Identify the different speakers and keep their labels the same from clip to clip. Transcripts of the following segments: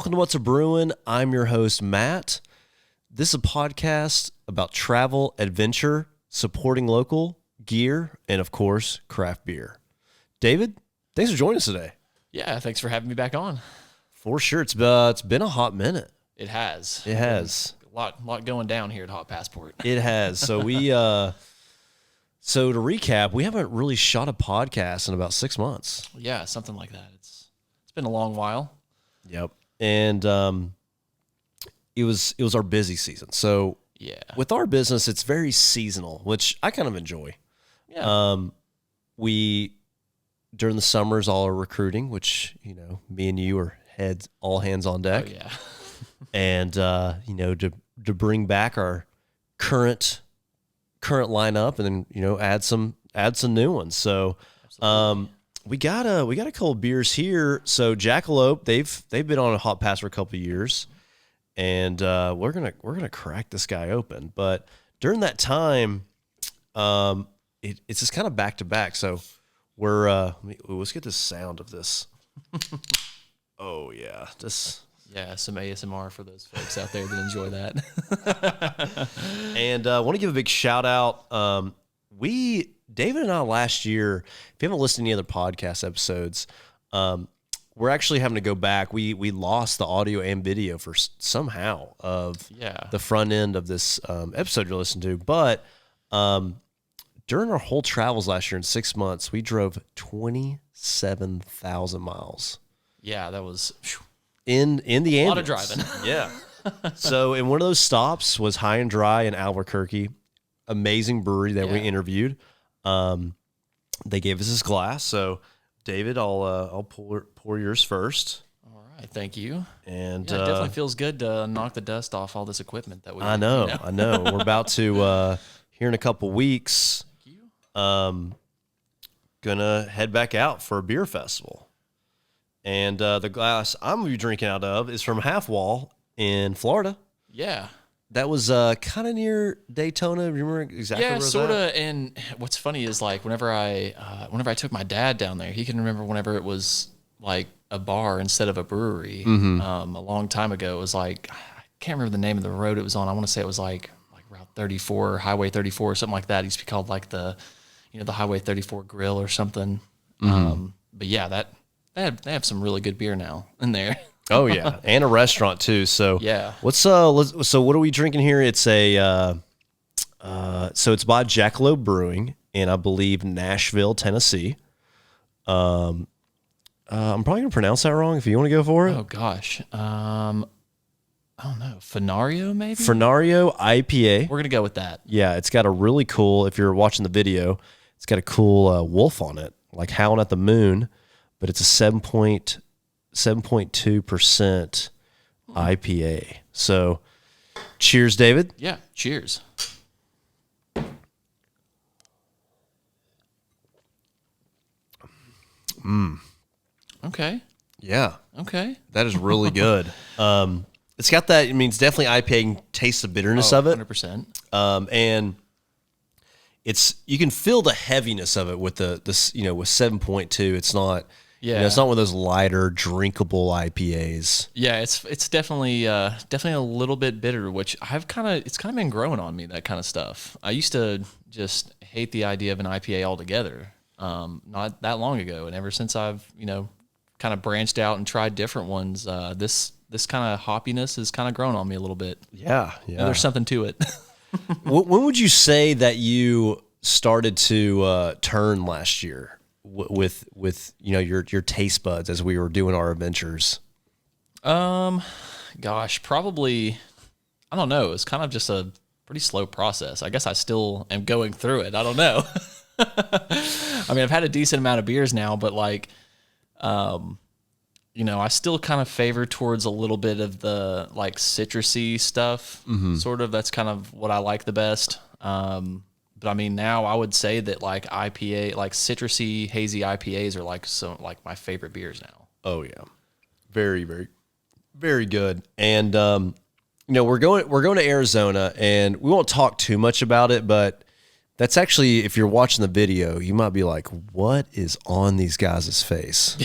Speaker 1: Welcome to What's a Brewin'. I'm your host, Matt. This is a podcast about travel, adventure, supporting local, gear, and of course, craft beer. David, thanks for joining us today.
Speaker 2: Yeah, thanks for having me back on.
Speaker 1: For sure. It's been a hot minute.
Speaker 2: It has.
Speaker 1: It has.
Speaker 2: A lot going down here at Hot Passport.
Speaker 1: It has. So so to recap, we haven't really shot a podcast in about 6 months.
Speaker 2: Yeah, something like that. It's been a long while.
Speaker 1: Yep. And it was our busy season. So
Speaker 2: yeah,
Speaker 1: with our business, it's very seasonal, which I kind of enjoy.
Speaker 2: Yeah.
Speaker 1: We during the summers all are recruiting, which me and you are all hands on deck.
Speaker 2: Oh, yeah.
Speaker 1: And to bring back our current lineup, and then add some new ones. So we got a couple of beers here. So Jackalope, they've been on a hot pass for a couple of years, and we're gonna crack this guy open. But during that time, it's just kind of back to back. So we're let's get the sound of this. Oh yeah,
Speaker 2: some ASMR for those folks out there that enjoy that.
Speaker 1: And I want to give a big shout out. David and I last year, if you haven't listened to any other podcast episodes, we're actually having to go back. We lost the audio and video for somehow of the front end of this episode you're listening to. But during our whole travels last year in 6 months, we drove 27,000 miles.
Speaker 2: Yeah, that was
Speaker 1: in the ambulance.
Speaker 2: A lot of driving.
Speaker 1: Yeah. So, and one of those stops was High and Dry in Albuquerque, amazing brewery that we interviewed. They gave us this glass. So, David, I'll pour yours first.
Speaker 2: All right, thank you.
Speaker 1: And
Speaker 2: it definitely feels good to knock the dust off all this equipment that we.
Speaker 1: I know. We're about to here in a couple weeks.
Speaker 2: Thank you.
Speaker 1: Gonna head back out for a beer festival. And the glass I'm going to be drinking out of is from Half Wall in Florida.
Speaker 2: Yeah.
Speaker 1: That was kind of near Daytona. Do you remember exactly where it was
Speaker 2: sort of.
Speaker 1: at?
Speaker 2: And what's funny is like whenever I took my dad down there, he can remember whenever it was like a bar instead of a brewery.
Speaker 1: Mm-hmm.
Speaker 2: A long time ago, it was like, I can't remember the name of the road it was on. I want to say it was like Route 34 or Highway 34 or something like that. It used to be called like the Highway 34 Grill or something.
Speaker 1: Mm-hmm.
Speaker 2: But yeah, they have some really good beer now in there.
Speaker 1: Oh yeah, and a restaurant too. So
Speaker 2: yeah,
Speaker 1: so what are we drinking here? It's so it's by Jackalope Brewing in, I believe, Nashville, Tennessee. I'm probably gonna pronounce that wrong. If you want to go for it.
Speaker 2: Oh gosh, I don't know. Fenario maybe.
Speaker 1: Fenario IPA.
Speaker 2: We're gonna go with that.
Speaker 1: Yeah, it's got a really cool. If you're watching the video, it's got a cool wolf on it, like howling at the moon. But it's a 7.2% IPA. So, cheers, David.
Speaker 2: Yeah, cheers. Okay.
Speaker 1: Yeah.
Speaker 2: Okay.
Speaker 1: That is really good. It's got that. I mean, it's definitely IPA. You can taste the bitterness of it.
Speaker 2: 100%.
Speaker 1: And you can feel the heaviness of it with with 7.2. It's not. Yeah, it's not one of those lighter, drinkable IPAs.
Speaker 2: Yeah, it's definitely a little bit bitter, which it's kind of been growing on me, that kind of stuff. I used to just hate the idea of an IPA altogether, not that long ago, and ever since I've kind of branched out and tried different ones, this kind of hoppiness has kind of grown on me a little bit.
Speaker 1: Yeah.
Speaker 2: There's something to it.
Speaker 1: When would you say that you started to turn last year? With your taste buds as we were doing our adventures?
Speaker 2: Gosh, probably, I don't know. It's kind of just a pretty slow process. I guess I still am going through it. I don't know. I mean, I've had a decent amount of beers now, but like, I still kind of favor towards a little bit of the like citrusy stuff. Mm-hmm. Sort of. That's kind of what I like the best. But I mean, now I would say that like IPA, like citrusy, hazy IPAs are like my favorite beers now.
Speaker 1: Oh yeah, very, very, very good. And we're going to Arizona, and we won't talk too much about it, but that's actually, if you're watching the video, you might be like, "What is on these guys' face?"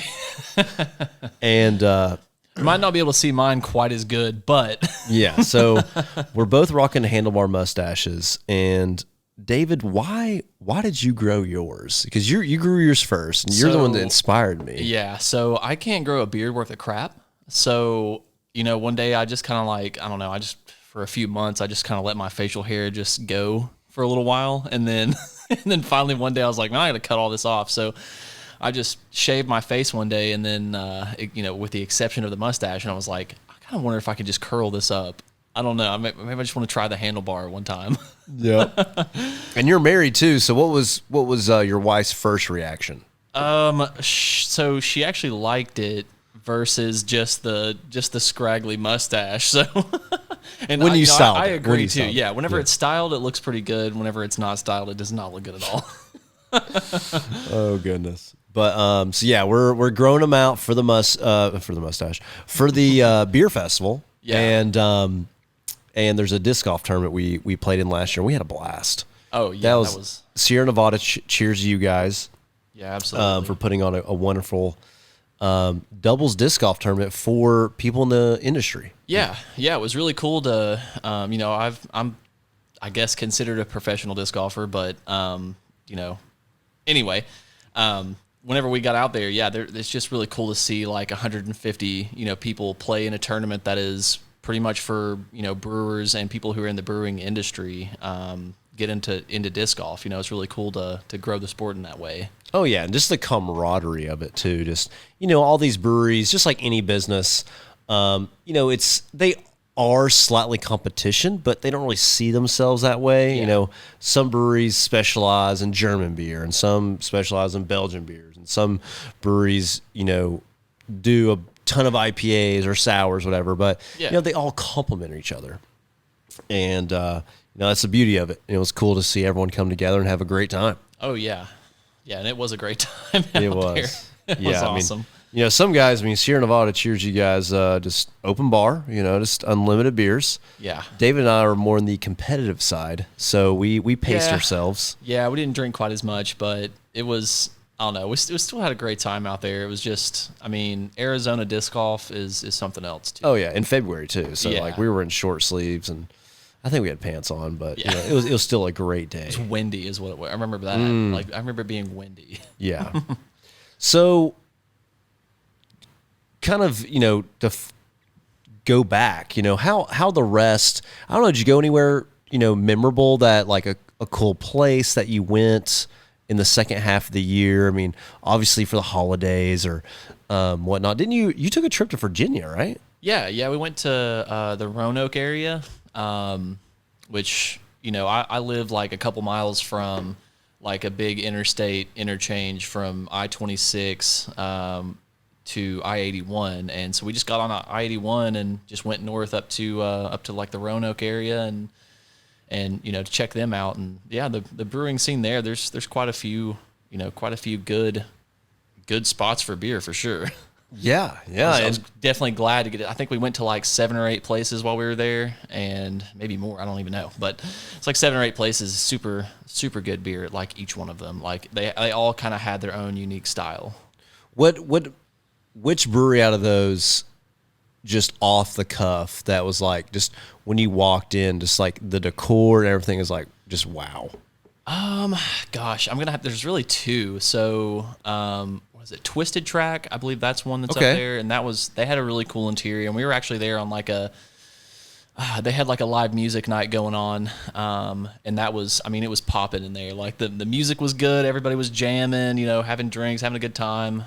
Speaker 1: And
Speaker 2: You might not be able to see mine quite as good, but
Speaker 1: Yeah, so we're both rocking handlebar mustaches. And David, why did you grow yours? Because you grew yours first, and you're the one that inspired me.
Speaker 2: Yeah, so I can't grow a beard worth of crap. So, one day I just kind of I don't know, for a few months, I just kind of let my facial hair just go for a little while. And then, finally one day I was like, man, I got to cut all this off. So I just shaved my face one day, and then, with the exception of the mustache, and I was like, I kind of wonder if I could just curl this up. I don't know. Maybe I just want to try the handlebar one time.
Speaker 1: Yeah. And you're married too. So what was your wife's first reaction?
Speaker 2: So she actually liked it versus just the scraggly mustache. So, and
Speaker 1: when you styled
Speaker 2: I
Speaker 1: it.
Speaker 2: agree too. Yeah. Whenever it's styled, it looks pretty good. Whenever it's not styled, it does not look good at all.
Speaker 1: Oh goodness. But so yeah, we're growing them out for the mustache for the beer festival.
Speaker 2: Yeah.
Speaker 1: And there's a disc golf tournament we played in last year. And we had a blast.
Speaker 2: Oh yeah,
Speaker 1: that was Sierra Nevada. Cheers to you guys.
Speaker 2: Yeah, absolutely.
Speaker 1: For putting on a wonderful doubles disc golf tournament for people in the industry.
Speaker 2: Yeah, it was really cool to I'm I guess considered a professional disc golfer, but anyway. Whenever we got out there, it's just really cool to see like 150, people play in a tournament that is pretty much for, brewers and people who are in the brewing industry, get into disc golf. It's really cool to grow the sport in that way.
Speaker 1: Oh yeah. And just the camaraderie of it too. Just, all these breweries, just like any business, they are slightly competition, but they don't really see themselves that way.
Speaker 2: Yeah.
Speaker 1: Some breweries specialize in German beer, and some specialize in Belgian beers, and some breweries, do a ton of IPAs or sours, whatever. But they all complement each other, and that's the beauty of it. It was cool to see everyone come together and have a great time.
Speaker 2: Oh yeah, and it was a great time.
Speaker 1: It was.
Speaker 2: There. It was awesome.
Speaker 1: Some guys, Sierra Nevada cheers you guys, just open bar, just unlimited beers.
Speaker 2: Yeah.
Speaker 1: David and I are more on the competitive side, so we paced ourselves.
Speaker 2: Yeah, we didn't drink quite as much, but it was, I don't know, we still had a great time out there. It was just, Arizona disc golf is something else too.
Speaker 1: Oh yeah, in February too. So we were in short sleeves, and I think we had pants on, but it was still a great day.
Speaker 2: It was windy is what it was. I remember that. I remember it being windy.
Speaker 1: Yeah. So kind of, to go back, how the rest, I don't know, did you go anywhere, memorable, that like a cool place that you went in the second half of the year? Obviously for the holidays or whatnot. Didn't you took a trip to Virginia, right?
Speaker 2: Yeah. We went to the Roanoke area, which, I live like a couple miles from like a big interstate interchange from I-26, to I-81, and so we just got on I-81 and just went north up to like the Roanoke area and to check them out. And the brewing scene there, there's quite a few good spots for beer for sure.
Speaker 1: Yeah.
Speaker 2: I was definitely glad to get it. I think we went to like 7 or 8 places while we were there, and maybe more. I don't even know, but it's like 7 or 8 places. Super super good beer at like each one of them. Like they all kind of had their own unique style.
Speaker 1: Which brewery out of those, just off the cuff, that was like, just when you walked in, just like the decor and everything is like just wow?
Speaker 2: Gosh, there's really 2. So, what is it? Twisted Track, I believe that's one that's
Speaker 1: okay.
Speaker 2: up there, and they had a really cool interior, and we were actually there on like they had like a live music night going on, and that was, it was popping in there. Like the music was good, everybody was jamming, having drinks, having a good time.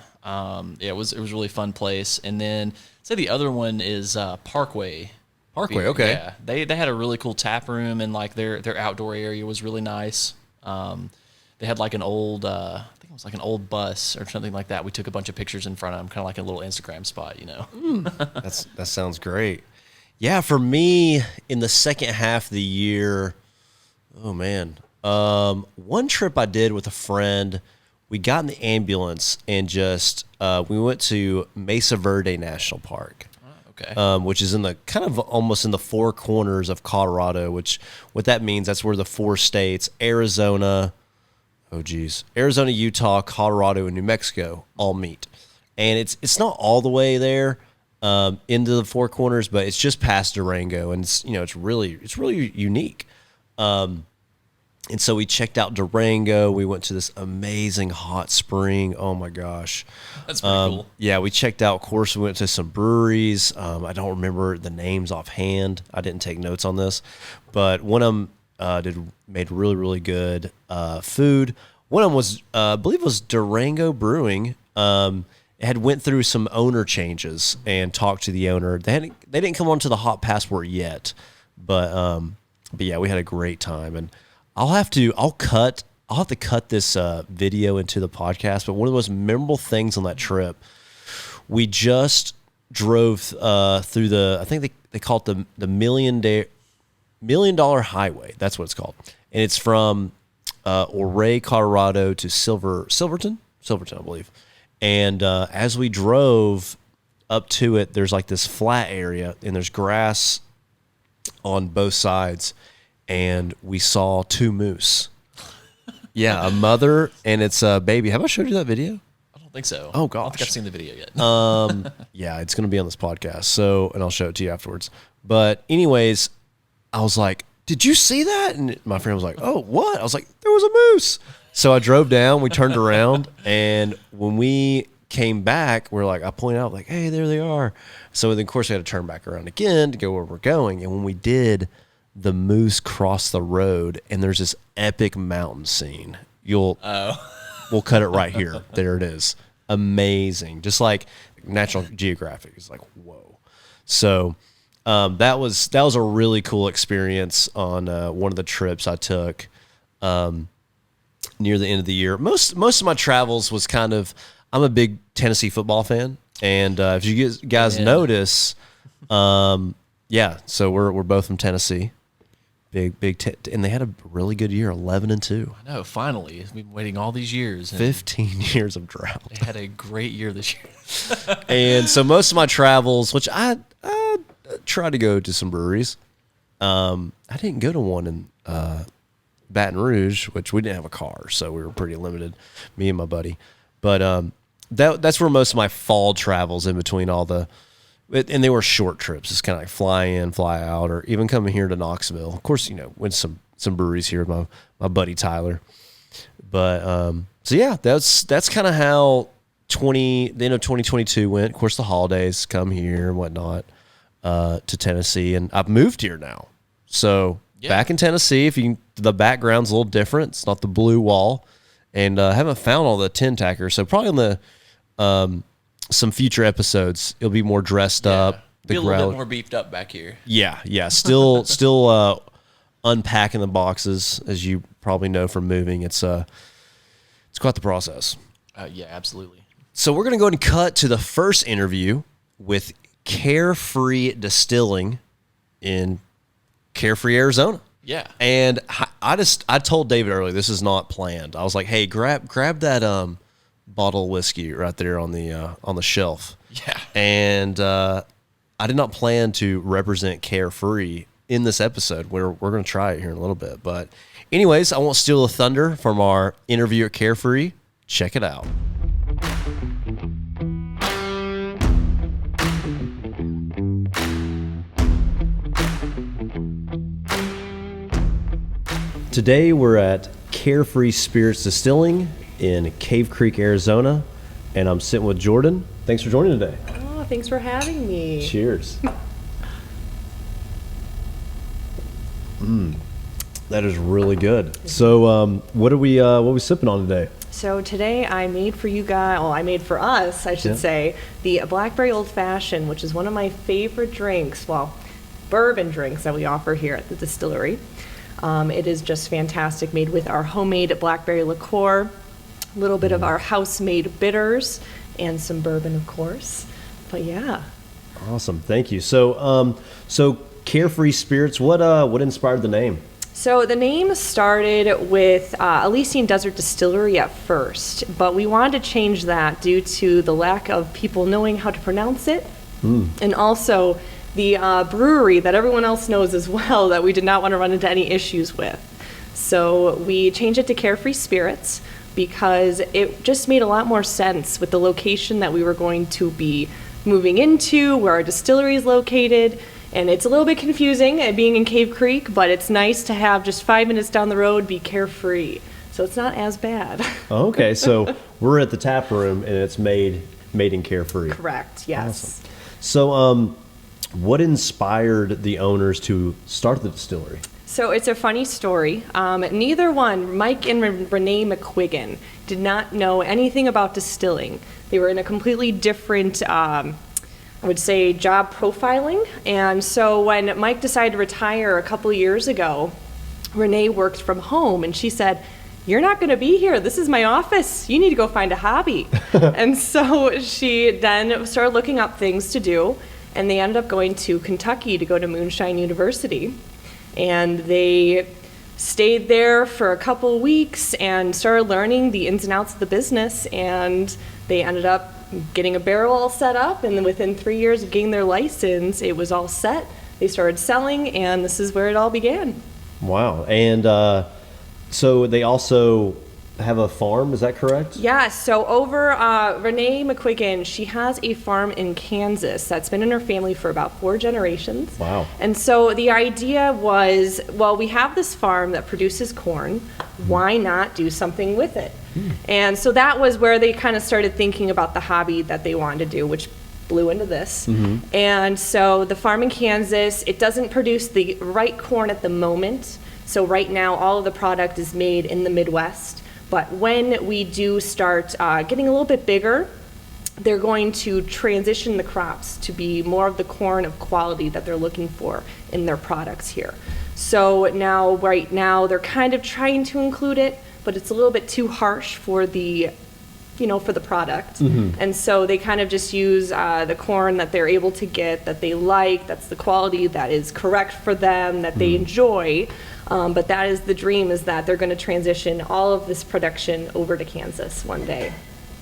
Speaker 2: It was a really fun place. And then say the other one is Parkway.
Speaker 1: Parkway, okay.
Speaker 2: Yeah, they had a really cool tap room, and like their outdoor area was really nice. They had like an old, I think it was like an old bus or something like that. We took a bunch of pictures in front of them, kind of like a little Instagram spot,
Speaker 1: That sounds great. Yeah, for me, in the second half of the year, oh man, one trip I did with a friend, we got in the ambulance and just we went to Mesa Verde National Park.
Speaker 2: Okay.
Speaker 1: Which is in the kind of almost in the 4 corners of Colorado, which what that means, that's where the 4 states, Arizona, Utah, Colorado, and New Mexico all meet. And it's not all the way there, into the Four Corners, but it's just past Durango, and it's really unique. And so we checked out Durango. We went to this amazing hot spring. Oh my gosh,
Speaker 2: That's pretty cool.
Speaker 1: Yeah, we checked out. Of course, we went to some breweries. I don't remember the names offhand. I didn't take notes on this, but one of them made really good food. One of them was, I believe, it was Durango Brewing. It had went through some owner changes and talked to the owner. They didn't come onto the hot passport yet, but yeah, we had a great time. And I'll have to cut this video into the podcast. But one of the most memorable things on that trip, we just drove through I think they call it the $1 million highway. That's what it's called, and it's from Ouray, Colorado to Silverton, I believe. And as we drove up to it, there's like this flat area, and there's grass on both sides. And we saw 2 moose. Yeah, a mother and its baby. Have I showed you that video?
Speaker 2: I don't think so.
Speaker 1: Oh, gosh.
Speaker 2: I don't think I've seen the video yet.
Speaker 1: Yeah, it's going to be on this podcast. And I'll show it to you afterwards. But anyways, I was like, did you see that? And my friend was like, oh, what? I was like, there was a moose. So I drove down. We turned around. And when we came back, I pointed out, like, hey, there they are. So then, of course, we had to turn back around again to go where we're going. And when we did, the moose crossed the road, and there's this epic mountain scene. We'll cut it right here. There it is. Amazing. Just like National Geographic. It's like, whoa. So that was a really cool experience on one of the trips I took near the end of the year. Most of my travels was I'm a big Tennessee football fan, and if you guys notice, yeah, so we're both from Tennessee. And they had a really good year, 11-2.
Speaker 2: I know, finally. We've been waiting all these years.
Speaker 1: 15 years of drought.
Speaker 2: They had a great year this year.
Speaker 1: And so most of my travels, which I tried to go to some breweries. I didn't go to one in Baton Rouge, which we didn't have a car, so we were pretty limited, me and my buddy. But that's where most of my fall travels, in between all the... And they were short trips. It's kind of like fly in, fly out, or even coming here to Knoxville. Of course, went to some breweries here with my buddy Tyler. But so yeah, that's kind of how the end of 2022 went. Of course, the holidays come here and whatnot to Tennessee, and I've moved here now. So back in Tennessee, the background's a little different. It's not the blue wall, and I haven't found all the tin tackers. So probably in the some future episodes, it'll be more dressed up.
Speaker 2: Be a little bit more beefed up back here.
Speaker 1: Yeah. Still unpacking the boxes, as you probably know from moving. It's quite the process.
Speaker 2: Yeah, absolutely.
Speaker 1: So we're gonna go ahead and cut to the first interview with Carefree Distilling in Carefree, Arizona.
Speaker 2: Yeah.
Speaker 1: And I told David earlier, this is not planned. I was like, hey, grab that bottle of whiskey right there on the shelf.
Speaker 2: Yeah.
Speaker 1: And I did not plan to represent Carefree in this episode. We're going to try it here in a little bit. But anyways, I won't steal the thunder from our interview at Carefree. Check it out. Today we're at Carefree Spirits Distilling in Cave Creek, Arizona, and I'm sitting with Jordyn. Thanks for joining today.
Speaker 3: Oh, thanks for having me.
Speaker 1: Cheers. That is really good. So, what are we sipping on today?
Speaker 3: So today I made for you guys, I made for us, I should say, the Blackberry Old Fashioned, which is one of my favorite drinks, bourbon drinks that we offer here at the distillery. It is just fantastic, made with our homemade blackberry liqueur, a little bit of our house-made bitters, and some bourbon, of course. But yeah.
Speaker 1: Awesome, thank you. So, Carefree Spirits, what inspired the name?
Speaker 3: So the name started with Elysian Desert Distillery at first, but we wanted to change that due to the lack of people knowing how to pronounce it, and also the brewery that everyone else knows as well that we did not want to run into any issues with. So we changed it to Carefree Spirits because it just made a lot more sense with the location that we were going to be moving into, where our distillery is located. And it's a little bit confusing being in Cave Creek, but it's nice to have just 5 minutes down the road be carefree. So it's not as bad.
Speaker 1: Okay, so we're at the tap room, and it's made in Carefree.
Speaker 3: Correct, yes.
Speaker 1: Awesome. So what inspired the owners to start the distillery?
Speaker 3: So it's a funny story. Neither one, Mike and Renee McQuiggan, did not know anything about distilling. They were in a completely different I would say job profiling. And so when Mike decided to retire a couple of years ago, Renee worked from home and she said, "You're not going to be here. This is my office. You need to go find a hobby." And so she then started looking up things to do, and they ended up going to Kentucky to go to Moonshine University. And they stayed there for a couple of weeks and started learning the ins and outs of the business, and they ended up getting a barrel all set up, and then within 3 years of getting their license, it was all set. They started selling, and this is where it all began.
Speaker 1: Wow. And so they also have a farm, is that correct?
Speaker 3: Yeah, so over Renee McQuiggan, she has a farm in Kansas that's been in her family for about 4 generations.
Speaker 1: Wow.
Speaker 3: And so the idea was, well, we have this farm that produces corn, why not do something with it? And so that was where they kind of started thinking about the hobby that they wanted to do, which blew into this. And so the farm in Kansas, it doesn't produce the right corn at the moment. So right now, all of the product is made in the Midwest. But when we do start getting a little bit bigger, they're going to transition the crops to be more of the corn of quality that they're looking for in their products here. So now, right now, they're kind of trying to include it, but it's a little bit too harsh for the, for the product. And so they kind of just use the corn that they're able to get, that they like, that's the quality that is correct for them, that they enjoy. But that is the dream, is that they're going to transition all of this production over to Kansas one day.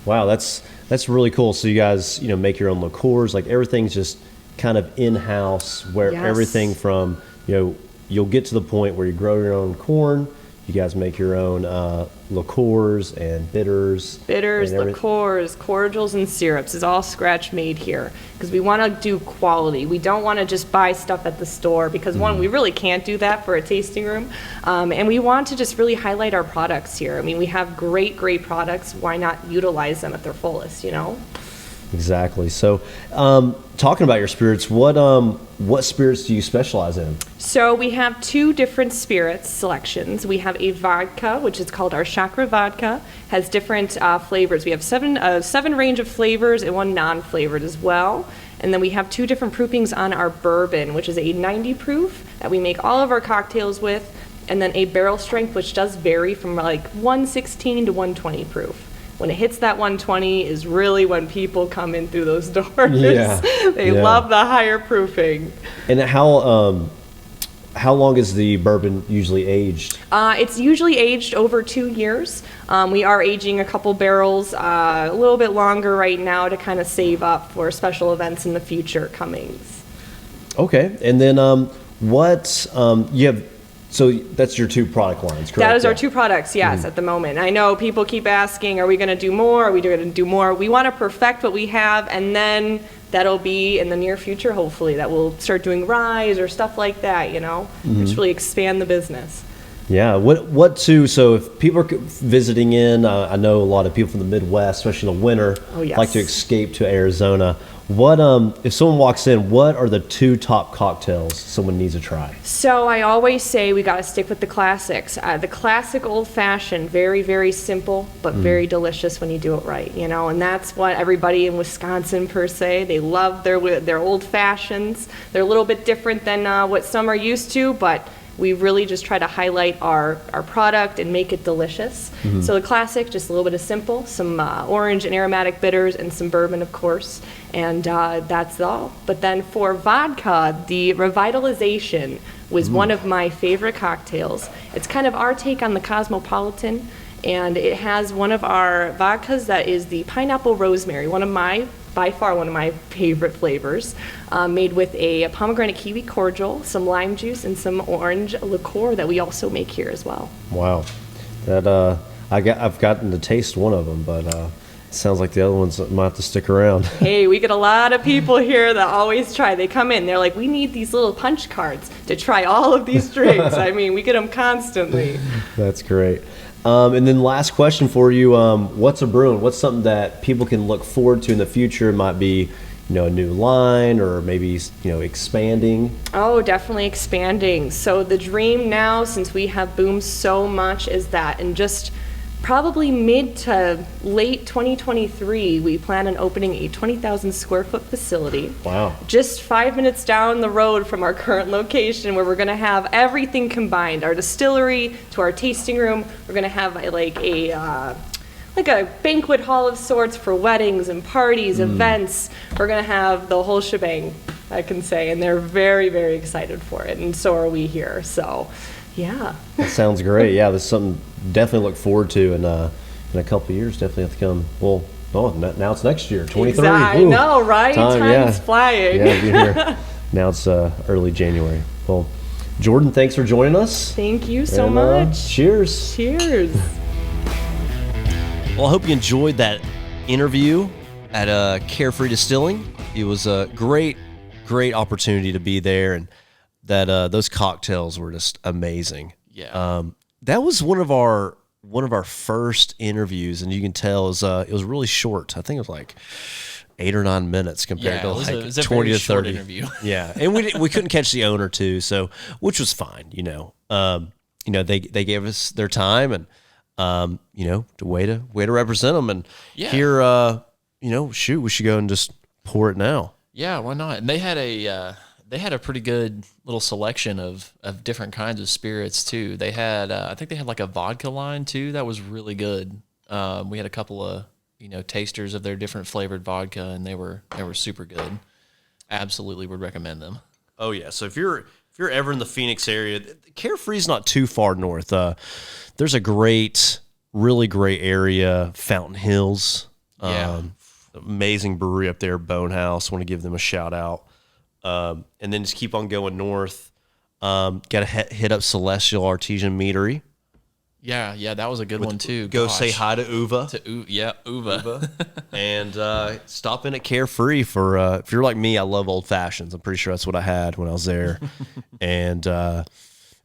Speaker 1: Wow, that's really cool. So you guys, make your own liqueurs, like everything's just kind of in-house, where
Speaker 3: Yes.
Speaker 1: everything from, you'll get to the point where you grow your own corn, you guys make your own liqueurs and bitters.
Speaker 3: Bitters,
Speaker 1: and
Speaker 3: liqueurs, cordials, and syrups is all scratch made here, because we want to do quality. We don't want to just buy stuff at the store, because one, we really can't do that for a tasting room. And we want to just really highlight our products here. I mean, we have great products. Why not utilize them at their fullest,
Speaker 1: Exactly. So, talking about your spirits, what spirits do you specialize in?
Speaker 3: So we have 2 different spirits selections. We have a vodka, which is called our Chakra Vodka, has different flavors. We have 7 range of flavors and 1 non-flavored as well. And then we have 2 different proofings on our bourbon, which is a 90 proof that we make all of our cocktails with, and then a barrel strength, which does vary from like 116 to 120 proof. When it hits that 120 is really when people come in through those doors.
Speaker 1: Yeah.
Speaker 3: They love the higher proofing.
Speaker 1: And how long is the bourbon usually aged?
Speaker 3: It's usually aged over 2 years. We are aging a couple barrels a little bit longer right now to kind of save up for special events in the future comings.
Speaker 1: Okay. And then what you have? So that's your 2 product lines, correct?
Speaker 3: That is our 2 products, yes, at the moment. I know people keep asking, are we going to do more? Are we going to do more? We want to perfect what we have, and then that'll be in the near future, hopefully, that we'll start doing ryes or stuff like that, Just really expand the business.
Speaker 1: Yeah. So if people are visiting in, I know a lot of people from the Midwest, especially in the winter, like to escape to Arizona. What if someone walks in, what are the 2 top cocktails someone needs to try?
Speaker 3: So I always say we got to stick with the classics. The classic old fashioned, very, very simple, but very delicious when you do it right, and that's what everybody in Wisconsin per se, they love their old fashions. They're a little bit different than what some are used to, but we really just try to highlight our product and make it delicious. So the classic, just a little bit of simple, some orange and aromatic bitters, and some bourbon, of course, and that's all. But then for vodka, the Revitalization was one of my favorite cocktails. It's kind of our take on the Cosmopolitan, and it has one of our vodkas that is the pineapple rosemary, by far one of my favorite flavors, made with a pomegranate kiwi cordial, some lime juice, and some orange liqueur that we also make here as well.
Speaker 1: Wow, that I've gotten to taste one of them, but Sounds like the other ones might have to stick around.
Speaker 3: Hey, we get a lot of people here that always try. They come in, they're like, we need these little punch cards to try all of these drinks. I mean, we get them constantly.
Speaker 1: That's great. And then last question for you, what's a brewing? What's something that people can look forward to in the future? It might be, a new line or maybe, expanding.
Speaker 3: Oh, definitely expanding. So the dream now, since we have boomed so much, is that in just probably mid to late 2023, we plan on opening a 20,000 square foot facility.
Speaker 1: Wow.
Speaker 3: Just 5 minutes down the road from our current location, where we're going to have everything combined, our distillery to our tasting room. We're going to have like a banquet hall of sorts for weddings and parties, events. We're going to have the whole shebang, I can say, and they're very, very excited for it, and so are we here. So, yeah.
Speaker 1: That sounds great. Yeah, there's something definitely look forward to, and in a couple of years, definitely have to come. Well, now it's next year, 23.
Speaker 3: Exactly. I know, right? Time's flying.
Speaker 1: Yeah, we're here. Now it's early January. Well, Jordyn, thanks for joining us.
Speaker 3: Thank you so much.
Speaker 1: Cheers.
Speaker 3: Cheers.
Speaker 1: Well, I hope you enjoyed that interview at Carefree Distilling. It was a great opportunity to be there, and that those cocktails were just amazing.
Speaker 2: Yeah.
Speaker 1: That was one of our first interviews, and you can tell it was really short. I think it was like 8 or 9 minutes compared to
Speaker 2: it
Speaker 1: like
Speaker 2: was a
Speaker 1: 20
Speaker 2: very
Speaker 1: to
Speaker 2: short
Speaker 1: 30.
Speaker 2: interview.
Speaker 1: Yeah, and we couldn't catch the owner too, so which was fine. They gave us their time, and to way to represent them, and here, shoot, we should go and just pour it now.
Speaker 2: Yeah, why not? And they had a pretty good little selection of different kinds of spirits too. They had, I think they had like a vodka line too. That was really good. We had a couple of, tasters of their different flavored vodka, and they were super good. Absolutely would recommend them.
Speaker 1: Oh yeah. So if you're ever in the Phoenix area, Carefree's not too far north. There's a really great area, Fountain Hills. Amazing brewery up there, Bonehouse. Want to give them a shout out. And then just keep on going north. Got to hit up Celestial Artesian Meadery.
Speaker 2: Yeah, that was a good one too.
Speaker 1: Go say hi to Uva.
Speaker 2: Uva.
Speaker 1: And stop in at Carefree for if you're like me, I love old fashions. I'm pretty sure that's what I had when I was there. and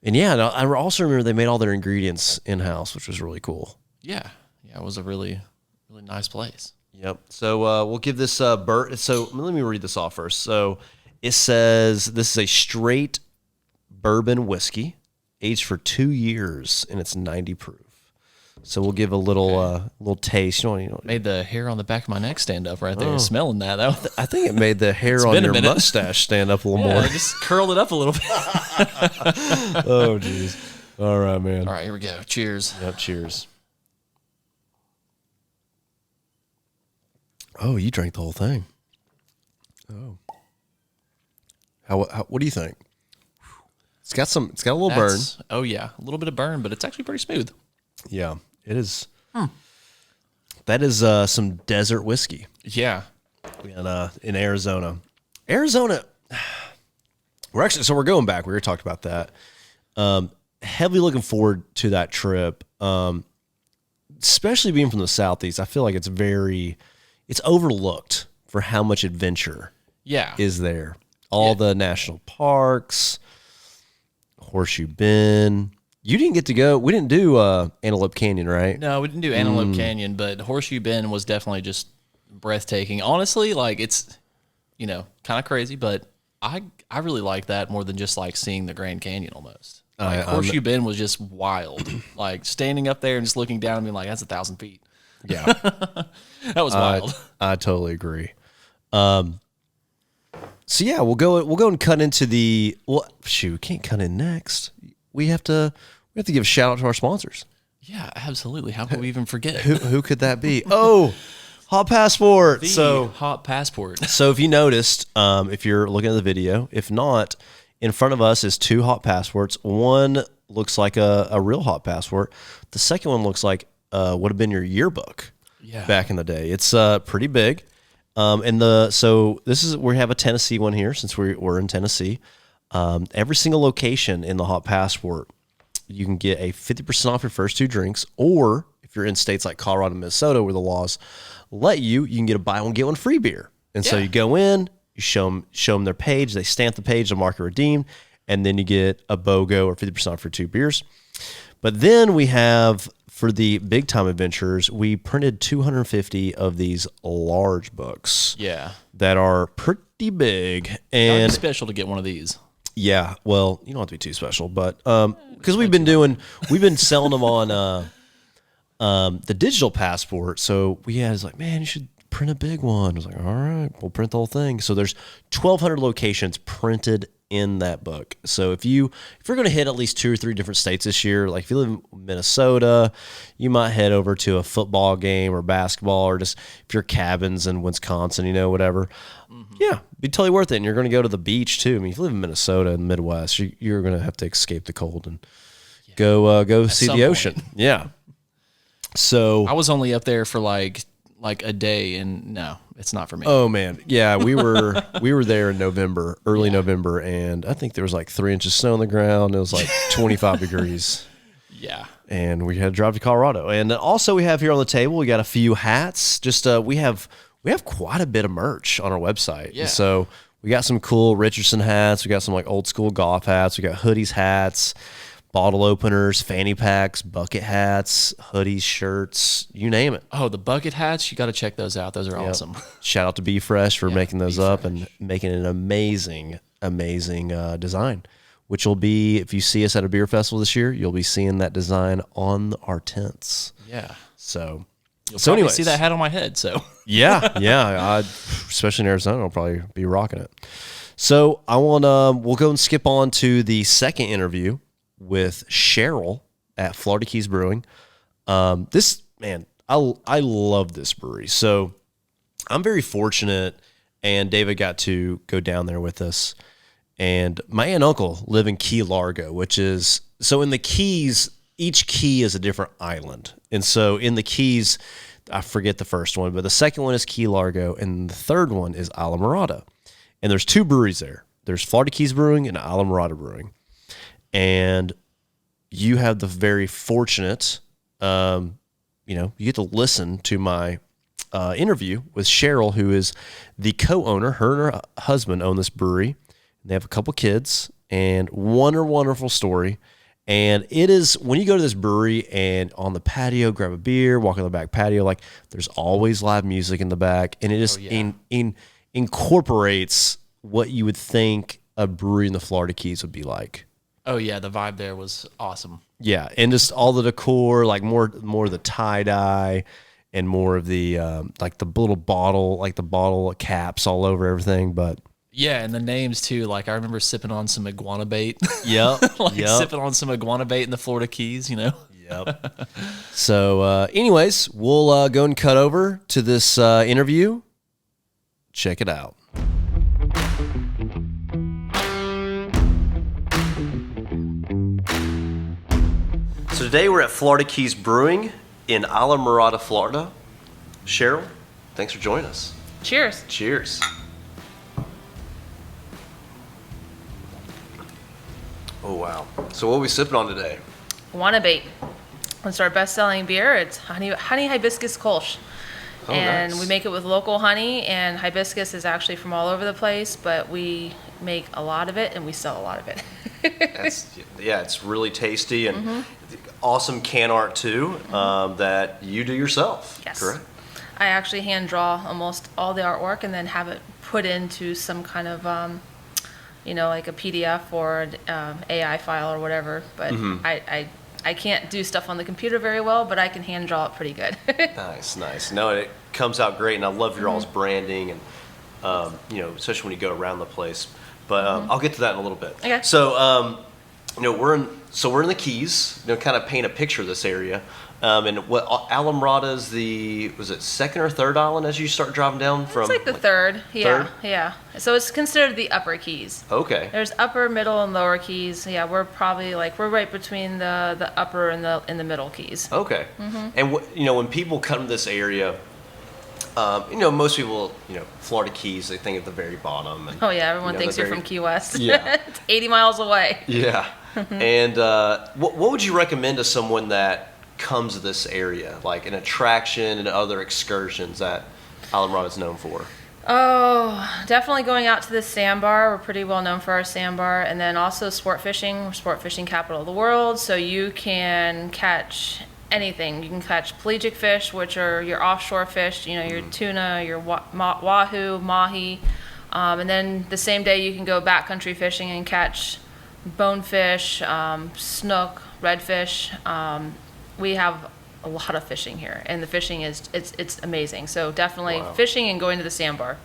Speaker 1: yeah, I also remember they made all their ingredients in house, which was really cool.
Speaker 2: Yeah, it was a really, really nice place.
Speaker 1: Yep. So we'll give this Burt. So let me read this off first. So it says this is a straight bourbon whiskey, aged for 2 years, and it's 90 proof. So we'll give a little taste.
Speaker 2: Made the hair on the back of my neck stand up right there. Smelling that.
Speaker 1: I think it made the hair on your mustache stand up a little more.
Speaker 2: Just curled it up a little bit.
Speaker 1: Oh, jeez. All right, man.
Speaker 2: All right, here we go. Cheers.
Speaker 1: Yep. Cheers. Oh, you drank the whole thing. Oh. What do you think? It's got a little burn.
Speaker 2: Oh yeah, a little bit of burn, but it's actually pretty smooth.
Speaker 1: Yeah, it is. That is some desert whiskey.
Speaker 2: Yeah.
Speaker 1: In Arizona. We're going back. We already talked about that. Heavily looking forward to that trip. Especially being from the Southeast, I feel like it's overlooked for how much adventure is there. All the national parks, Horseshoe Bend. You didn't get to go. We didn't do Antelope Canyon, right?
Speaker 2: No, we didn't do Antelope Canyon, but Horseshoe Bend was definitely just breathtaking. Honestly, like it's, kind of crazy, but I really like that more than just like seeing the Grand Canyon almost. Like Horseshoe Bend was just wild. Like standing up there and just looking down and being like, that's 1,000 feet.
Speaker 1: Yeah.
Speaker 2: That was wild.
Speaker 1: I totally agree. So yeah, we'll go and cut into we can't cut in next. We have to give a shout out to our sponsors.
Speaker 2: Yeah, absolutely. How could we even forget?
Speaker 1: Who could that be? Oh, Hot Passport.
Speaker 2: Hot Passport.
Speaker 1: So if you noticed, if you're looking at the video, if not, in front of us is 2 Hot Passports. One looks like a real Hot Passport. The second one looks like would have been your yearbook back in the day. It's pretty big. So we have a Tennessee one here since we're in Tennessee. Every single location in the Hot Passport, you can get a 50% off your first 2 drinks, or if you're in states like Colorado and Minnesota where the laws let you can get a buy one, get one free beer. And so you go in, you show them their page, they stamp the page, the mark it redeemed, and then you get a BOGO or 50% off for 2 beers. But then we have, for the big time adventurers, we printed 250 of these large books.
Speaker 2: Yeah.
Speaker 1: That are pretty big.
Speaker 2: And
Speaker 1: And
Speaker 2: special to get one of these.
Speaker 1: yeah, well, you don't have to be too special, but because we've been selling them on the digital passport. So we had like, man, you should print a big one. I was like, all right, we'll print the whole thing. So there's 1,200 locations printed in that book. So if you're going to hit at least 2 or 3 different states this year, like if you live in Minnesota, you might head over to a football game or basketball, or just if your cabin's in Wisconsin, whatever. Yeah, be totally worth it. And you're going to go to the beach too. I mean, if you live in Minnesota in the Midwest, you're going to have to escape the cold and go see the ocean.
Speaker 2: Point.
Speaker 1: Yeah. So
Speaker 2: I was only up there for like a day, and no, it's not for me.
Speaker 1: oh man, yeah, we were there in November, early November, and I think there was like 3 inches of snow on the ground. It was like 25 degrees.
Speaker 2: Yeah.
Speaker 1: And we had to drive to Colorado. And also we have here on the table, we got a few hats. Just we have quite a bit of merch on our website.
Speaker 2: Yeah.
Speaker 1: And so we got some cool Richardson hats. We got some like old school golf hats. We got hoodies, hats, bottle openers, fanny packs, bucket hats, hoodies, shirts, you name it.
Speaker 2: Oh, the bucket hats, you got to check those out. Those are awesome.
Speaker 1: Shout out to Be Fresh for making those
Speaker 2: Be
Speaker 1: up
Speaker 2: Fresh.
Speaker 1: and making an amazing design, which will be, if you see us at a beer festival this year, you'll be seeing that design on our tents.
Speaker 2: Yeah.
Speaker 1: So
Speaker 2: You'll probably
Speaker 1: anyways.
Speaker 2: see that hat on my head, so.
Speaker 1: Yeah. Especially in Arizona, I'll probably be rocking it. So we'll go and skip on to the second interview with Cheryl at Florida Keys Brewing. I love this brewery. So I'm very fortunate, and David got to go down there with us. And my aunt and uncle live in Key Largo, which is, so in the Keys, each key is a different island. And so in the Keys, I forget the first one, but the second one is Key Largo, and the third one is Islamorada. And there's 2 breweries there. There's Florida Keys Brewing and Islamorada Brewing. And you have the very fortunate, you get to listen to my interview with Cheryl, who is the co-owner. Her and her husband own this brewery. They have a couple kids, and wonderful story. And it is, when you go to this brewery and on the patio, grab a beer, walk on the back patio, like there's always live music in the back, and it just incorporates what you would think a brewery in the Florida Keys would be like.
Speaker 2: Oh yeah, the vibe there was awesome.
Speaker 1: Yeah, and just all the decor, like more of the tie-dye and more of the like the little bottle, like the bottle caps all over everything, but
Speaker 2: Yeah, and the names too. Like I remember sipping on some iguana bait.
Speaker 1: Yep.
Speaker 2: Sipping on some iguana bait in the Florida Keys,
Speaker 1: Yep. So, anyways, we'll go and cut over to this interview. Check it out. So today we're at Florida Keys Brewing in Islamorada, Florida. Cheryl, thanks for joining us.
Speaker 3: Cheers.
Speaker 1: Cheers. Oh, wow. So what are we sipping on today?
Speaker 3: Wanna-Bait. It's our best-selling beer. It's honey hibiscus kolsch.
Speaker 1: Oh,
Speaker 3: and
Speaker 1: nice.
Speaker 3: we make it with local honey, and hibiscus is actually from all over the place, but we make a lot of it and we sell a lot of it.
Speaker 1: It's really tasty and awesome can art too, that you do yourself.
Speaker 3: Yes.
Speaker 1: Correct?
Speaker 3: I actually hand draw almost all the artwork and then have it put into some kind of, like a PDF or an AI file or whatever. But I can't do stuff on the computer very well, but I can hand draw it pretty good.
Speaker 1: Nice. No, it comes out great, and I love your all's branding, and especially when you go around the place. But I'll get to that in a little bit.
Speaker 3: Okay.
Speaker 1: So, we're in the Keys. Kind of paint a picture of this area. And what Islamorada is was it second or third island as you start driving down from?
Speaker 3: It's like the third. Yeah.
Speaker 1: Third?
Speaker 3: Yeah. So it's considered the upper Keys.
Speaker 1: Okay.
Speaker 3: There's upper, middle, and lower Keys. Yeah, we're probably we're right between the upper and the middle Keys.
Speaker 1: Okay. And when people come to this area, most people, Florida Keys, they think at the very bottom. And,
Speaker 3: Oh yeah, everyone thinks
Speaker 1: the
Speaker 3: you're
Speaker 1: very-
Speaker 3: from Key West.
Speaker 1: Yeah.
Speaker 3: It's 80 miles away.
Speaker 1: Yeah. And what would you recommend to someone that comes to this area, like an attraction and other excursions that Islamorada is known for?
Speaker 4: Oh, definitely going out to the sandbar. We're pretty well known for our sandbar. And then also sport fishing. We're sport fishing capital of the world. So you can catch anything. You can catch pelagic fish, which are your offshore fish, your tuna, your wahoo, mahi. And then the same day you can go backcountry fishing and catch bonefish, snook, redfish. We have a lot of fishing here, and the fishing it's amazing. So definitely fishing and going to the sandbar.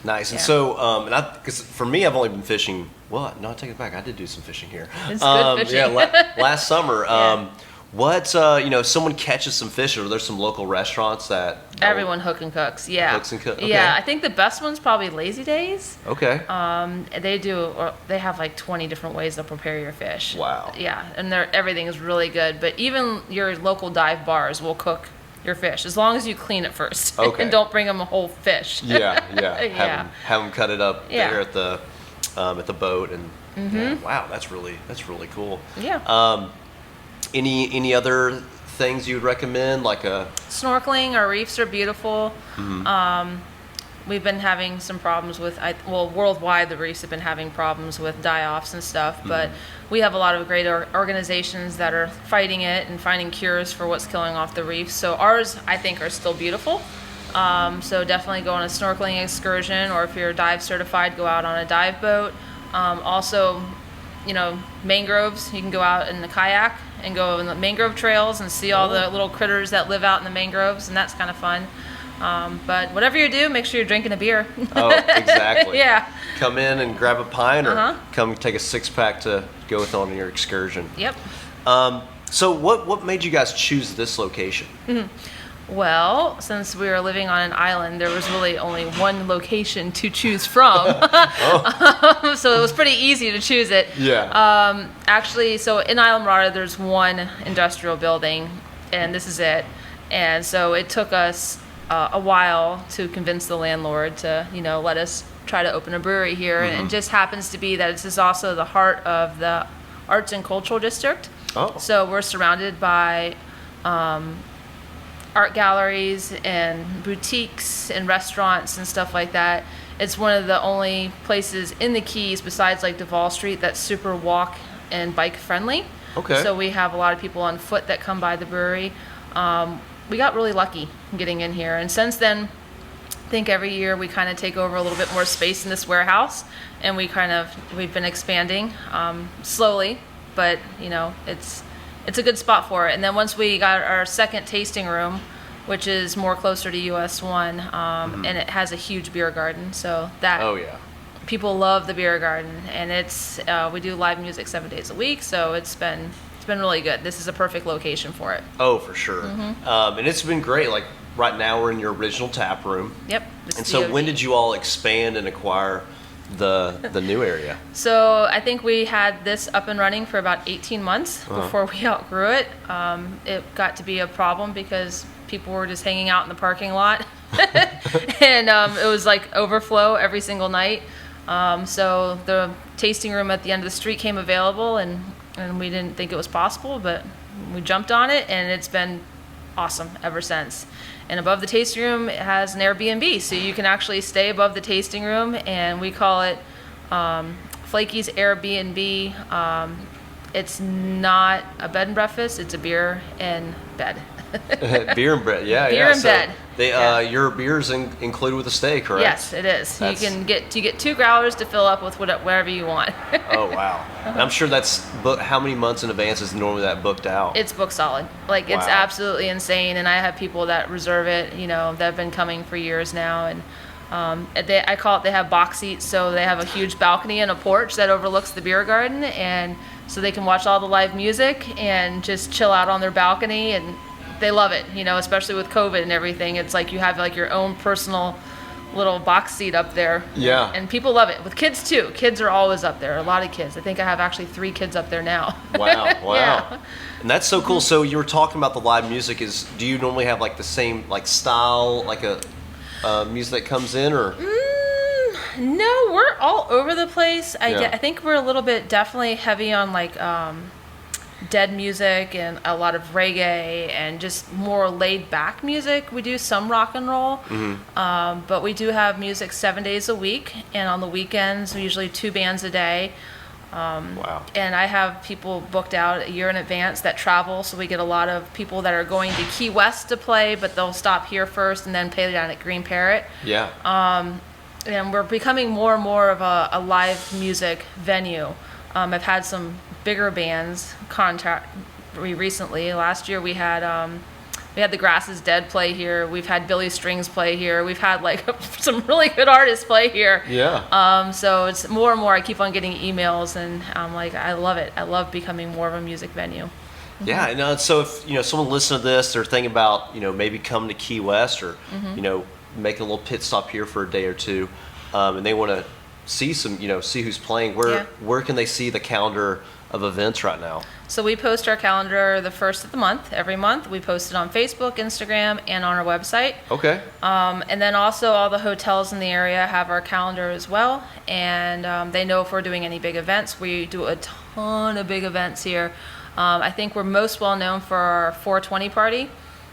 Speaker 1: Nice. And so, because for me, I've only been fishing. Well, no, I take it back. I did do some fishing here.
Speaker 4: It's good fishing.
Speaker 1: Yeah, last summer.
Speaker 4: Yeah.
Speaker 1: What someone catches some fish, or there's some local restaurants that
Speaker 4: everyone hook and cooks. Yeah.
Speaker 1: Hooks and cooks. Okay.
Speaker 4: Yeah, I think the best one's probably Lazy Days.
Speaker 1: Okay.
Speaker 4: They have like 20 different ways to prepare your fish.
Speaker 1: Wow.
Speaker 4: Yeah, and everything is really good. But even your local dive bars will cook your fish as long as you clean it first.
Speaker 1: Okay.
Speaker 4: And don't bring them a whole fish.
Speaker 1: Yeah.
Speaker 4: Yeah.
Speaker 1: Have them cut it up
Speaker 4: Yeah.
Speaker 1: there at the boat, and yeah, wow, that's really cool.
Speaker 4: Yeah.
Speaker 1: Any other things you'd recommend, like a
Speaker 4: Snorkeling? Our reefs are beautiful.
Speaker 1: Mm-hmm.
Speaker 4: We've been having some problems with, worldwide the reefs have been having problems with die-offs and stuff, but we have a lot of great organizations that are fighting it and finding cures for what's killing off the reefs. So ours, I think, are still beautiful. So definitely go on a snorkeling excursion, or if you're dive certified, go out on a dive boat. Also, mangroves, you can go out in the kayak and go in the mangrove trails and see all the little critters that live out in the mangroves, and that's kind of fun. But whatever you do, make sure you're drinking a beer.
Speaker 1: Oh, exactly.
Speaker 4: Yeah.
Speaker 1: Come in and grab a pint, or come take a 6-pack to go with on your excursion.
Speaker 4: Yep.
Speaker 1: So what made you guys choose this location?
Speaker 4: Well, since we were living on an island, there was really only one location to choose from. So it was pretty easy to choose it.
Speaker 1: Yeah.
Speaker 4: Actually, so in Islamorada, there's one industrial building, and this is it. And so it took us a while to convince the landlord to, let us try to open a brewery here. And it just happens to be that this is also the heart of the Arts and Cultural District.
Speaker 1: Oh.
Speaker 4: So we're surrounded by art galleries and boutiques and restaurants and stuff like that. It's one of the only places in the Keys besides like Duval Street that's super walk and bike friendly.
Speaker 1: Okay.
Speaker 4: So we have a lot of people on foot that come by the brewery. We got really lucky getting in here, and since then, I think every year we kind of take over a little bit more space in this warehouse, and we've been expanding slowly, but it's a good spot for it. And then once we got our second tasting room, which is more closer to US 1, and it has a huge beer garden, so that people love the beer garden, and it's we do live music 7 days a week, so it's been really good. This is a perfect location for it.
Speaker 1: Oh, for sure. And it's been great. Like right now, we're in your original tap room.
Speaker 4: Yep.
Speaker 1: And so, when did you all expand and acquire the new area?
Speaker 4: So I think we had this up and running for about 18 months before we outgrew it. It got to be a problem because people were just hanging out in the parking lot, and it was like overflow every single night. So the tasting room at the end of the street came available, and we didn't think it was possible, but we jumped on it, and it's been awesome ever since. And above the tasting room, it has an Airbnb, so you can actually stay above the tasting room, and we call it Flaky's Airbnb. It's not a bed and breakfast; it's a beer and bed.
Speaker 1: Beer and bread, yeah.
Speaker 4: Beer and bed.
Speaker 1: Your beer's included with the stay, correct?
Speaker 4: Yes, it is. You get 2 growlers to fill up with whatever you want.
Speaker 1: Oh wow! And I'm sure that's how many months in advance is normally that booked out?
Speaker 4: It's booked solid. Like it's absolutely insane, and I have people that reserve it. That have been coming for years now, and I call it. They have box seats, so they have a huge balcony and a porch that overlooks the beer garden, and so they can watch all the live music and just chill out on their balcony, and they love it, especially with COVID and everything. It's like you have like your own personal little box seat up there.
Speaker 1: Yeah.
Speaker 4: And people love it. With kids too. Kids are always up there. A lot of kids. I think I have actually 3 kids up there now.
Speaker 1: Wow.
Speaker 4: Yeah.
Speaker 1: And that's so cool. So you were talking about the live music. Do you normally have like the same like style, like a music that comes in, or?
Speaker 4: No, we're all over the place.
Speaker 1: Yeah.
Speaker 4: I think we're a little bit definitely heavy on like dead music and a lot of reggae and just more laid back music. We do some rock and roll, but we do have music 7 days a week, and on the weekends, usually 2 bands a day.
Speaker 1: Wow.
Speaker 4: And I have people booked out a year in advance that travel, so we get a lot of people that are going to Key West to play, but they'll stop here first and then play down at Green Parrot.
Speaker 1: Yeah.
Speaker 4: And we're becoming more and more of a live music venue. I've had some bigger bands contact me recently. Last year we had the Grass is Dead play here. We've had Billy Strings play here. We've had like some really good artists play here.
Speaker 1: Yeah.
Speaker 4: So it's more and more. I keep on getting emails, and I'm like, I love it. I love becoming more of a music venue.
Speaker 1: Yeah, and so if someone listening to this, they're thinking about maybe coming to Key West or making a little pit stop here for a day or two, and they want to see see who's playing. Where can they see the calendar of events right now?
Speaker 4: So we post our calendar the first of the month, every month. We post it on Facebook, Instagram, and on our website.
Speaker 1: Okay.
Speaker 4: And then also all the hotels in the area have our calendar as well, and they know if we're doing any big events. We do a ton of big events here. I think we're most well known for our 420 party.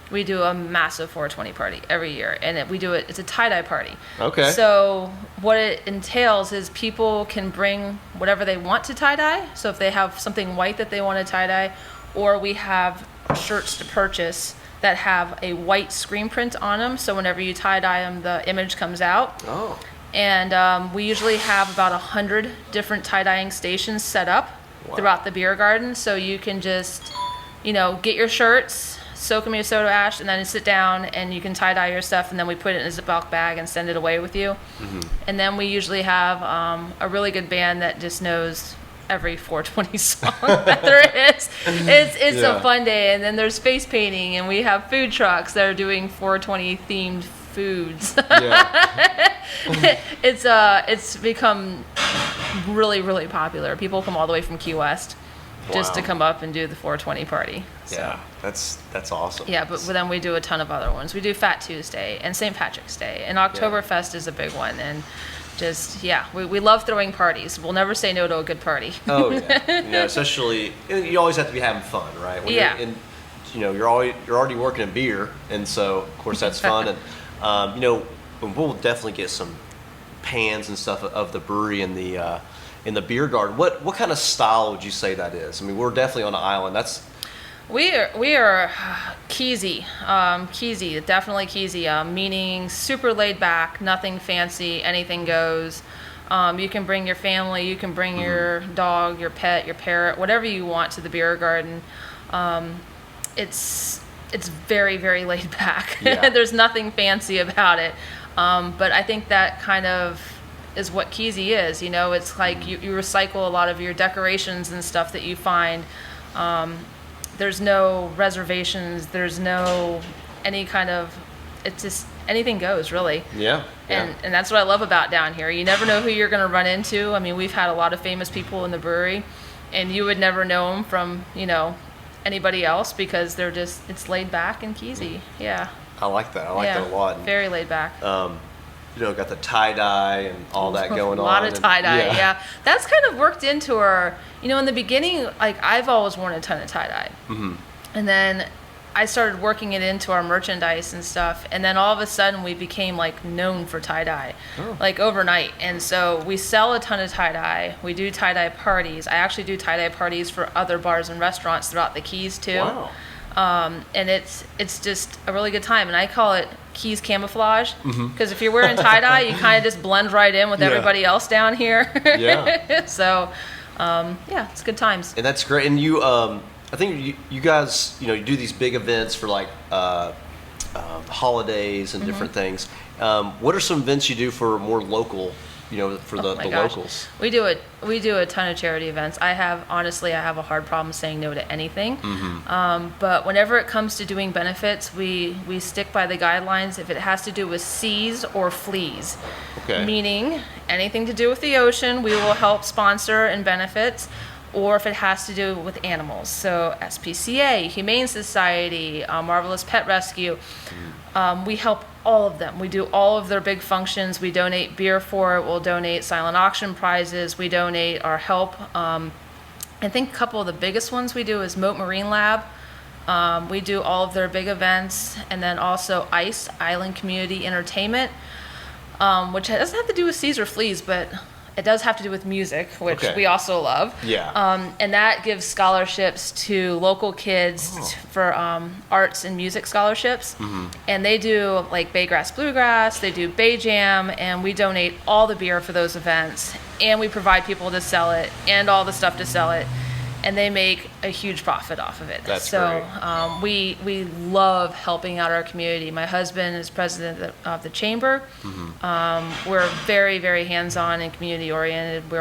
Speaker 4: We do a massive 420 party every year, and it's a tie-dye party.
Speaker 1: Okay.
Speaker 4: So what it entails is people can bring whatever they want to tie-dye. So if they have something white that they want to tie-dye, or we have shirts to purchase that have a white screen print on them, so whenever you tie-dye them, the image comes out.
Speaker 1: Oh.
Speaker 4: And we usually have about 100 different tie-dyeing stations set up throughout the beer garden, so you can just, get your shirts, soak them in soda ash, and then sit down and you can tie-dye your stuff, and then we put it in a Ziploc bag and send it away with you. And then we usually have a really good band that just knows every 420 song that there is. It's a fun day. And then there's face painting, and we have food trucks that are doing 420 themed foods. It's become really, really popular. People come all the way from Key West just to come up and do the 420 party. So.
Speaker 1: Yeah, that's awesome.
Speaker 4: Yeah, but then we do a ton of other ones. We do Fat Tuesday and St. Patrick's Day, and Oktoberfest is a big one. And just, we love throwing parties. We'll never say no to a good party.
Speaker 1: Oh, yeah. Especially, you always have to be having fun, right? When you're already working in beer, and so, of course, that's fun. And, we'll definitely get some pans and stuff of the brewery in the beer garden. What kind of style would you say that is? I mean, we're definitely on an island.
Speaker 4: We are Keysy, definitely Keysy, meaning super laid back, nothing fancy, anything goes. You can bring your family, you can bring your dog, your pet, your parrot, whatever you want to the beer garden. It's very, very laid back.
Speaker 1: Yeah.
Speaker 4: There's nothing fancy about it. But I think that kind of is what Keysy is. It's like you recycle a lot of your decorations and stuff that you find. There's no reservations. There's no any kind of, it's just anything goes, really.
Speaker 1: Yeah.
Speaker 4: And that's what I love about down here. You never know who you're going to run into. I mean, we've had a lot of famous people in the brewery, and you would never know them from, anybody else, because it's laid back and Keysy. Yeah.
Speaker 1: I like that. I like that a lot.
Speaker 4: Very laid back.
Speaker 1: Got the tie-dye and all that going on.
Speaker 4: A lot of tie-dye, yeah. That's kind of worked into our, in the beginning, like, I've always worn a ton of tie-dye. And then I started working it into our merchandise and stuff, and then all of a sudden we became, like, known for tie-dye, like, overnight. And so we sell a ton of tie-dye. We do tie-dye parties. I actually do tie-dye parties for other bars and restaurants throughout the Keys, too.
Speaker 1: Wow.
Speaker 4: And it's just a really good time, and I call it Keys camouflage, because if you're wearing tie-dye, you kind of just blend right in with everybody else down here.
Speaker 1: Yeah.
Speaker 4: So, it's good times.
Speaker 1: And that's great. And you, I think you guys, you do these big events for like holidays and different things. What are some events you do for more local? For the locals.
Speaker 4: We do a ton of charity events. I have a hard problem saying no to anything. But whenever it comes to doing benefits, we stick by the guidelines if it has to do with seas or fleas.
Speaker 1: Okay. Meaning
Speaker 4: anything to do with the ocean, we will help sponsor and benefits. Or if it has to do with animals. So SPCA, Humane Society, Marvelous Pet Rescue. We help all of them. We do all of their big functions. We donate beer for it. We'll donate silent auction prizes. We donate our help. And I think a couple of the biggest ones we do is Moat Marine Lab. We do all of their big events, and then also ICE, Island Community Entertainment, which doesn't have to do with Caesar Fleas, but it does have to do with music, which we also love.
Speaker 1: Yeah.
Speaker 4: And that gives scholarships to local kids for arts and music scholarships. And they do like Baygrass Bluegrass, they do Bay Jam, and we donate all the beer for those events. And we provide people to sell it and all the stuff to sell it. And they make a huge profit off of it.
Speaker 1: That's
Speaker 4: so
Speaker 1: great.
Speaker 4: We love helping out our community. My husband is president of the chamber. We're very, very hands-on and community-oriented.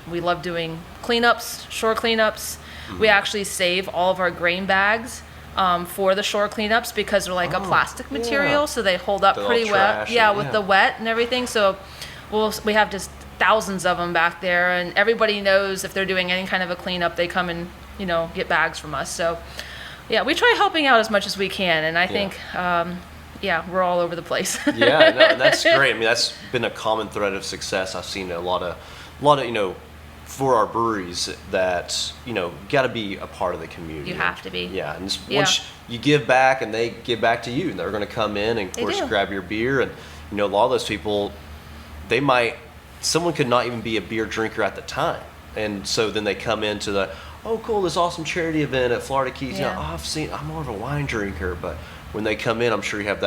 Speaker 4: We love doing cleanups, shore cleanups. We actually save all of our grain bags for the shore cleanups because they're like a plastic material, so they hold up pretty well. Yeah, with the wet and everything. So we have just thousands of them back there, and everybody knows if they're doing any kind of a cleanup, they come and get bags from us. So yeah, we try helping out as much as we can, and I think we're all over the place.
Speaker 1: Yeah, no, and that's great. I mean, that's been a common thread of success. I've seen a lot of for our breweries that got to be a part of the community.
Speaker 4: You have to be.
Speaker 1: Yeah, and once you give back and they give back to you, and they're going to come in and of course grab your beer, and a lot of those people, someone could not even be a beer drinker at the time, and so then they come into this awesome charity event at Florida Keys. I'm more of a wine drinker, but when they come in, I'm sure you have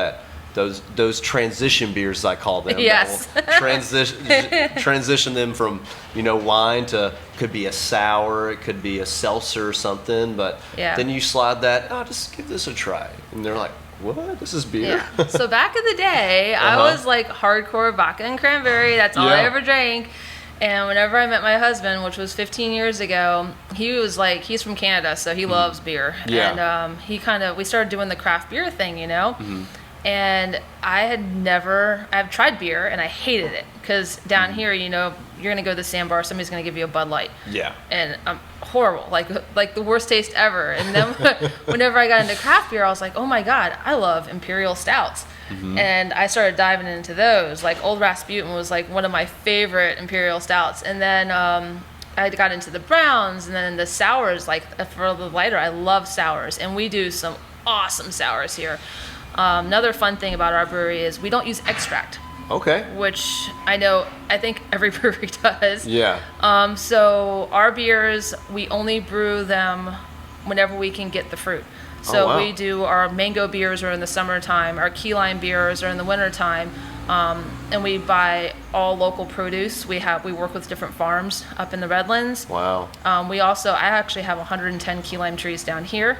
Speaker 1: those transition beers, as I call them.
Speaker 4: Yes.
Speaker 1: That will transition them from wine to, could be a sour, it could be a seltzer or something, but then you slide that, just give this a try, and they're like, what? This is beer?
Speaker 4: Yeah. So back in the day, I was like hardcore vodka and cranberry. That's all I ever drank. And whenever I met my husband, which was 15 years ago, he was like, he's from Canada, so he loves beer.
Speaker 1: Yeah.
Speaker 4: And we started doing the craft beer thing, And I've tried beer and I hated it because down here, you're going to go to the sandbar, somebody's going to give you a Bud Light.
Speaker 1: Yeah.
Speaker 4: And horrible, like the worst taste ever. And then whenever I got into craft beer, I was like, oh my God, I love imperial stouts. And I started diving into those. Like Old Rasputin was like one of my favorite imperial stouts. And then I got into the browns and then the sours, like for the lighter, I love sours. And we do some awesome sours here. Another fun thing about our brewery is we don't use extract.
Speaker 1: Okay.
Speaker 4: Which I think every brewery does.
Speaker 1: Yeah.
Speaker 4: So our beers, we only brew them whenever we can get the fruit. So we do our mango beers are in the summertime, our key lime beers are in the wintertime, and we buy all local produce. We work with different farms up in the Redlands.
Speaker 1: Wow.
Speaker 4: I actually have 110 key lime trees down here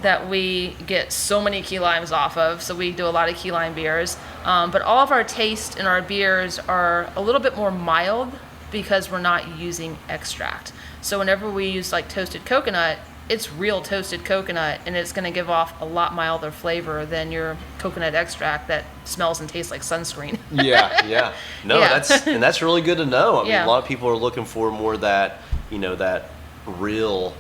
Speaker 4: that we get so many key limes off of, so we do a lot of key lime beers. But all of our taste in our beers are a little bit more mild because we're not using extract. So whenever we use like toasted coconut, it's real toasted coconut, and it's going to give off a lot milder flavor than your coconut extract that smells and tastes like sunscreen.
Speaker 1: Yeah. No, that's really good to know. I mean, a lot of people are looking for more that, that real.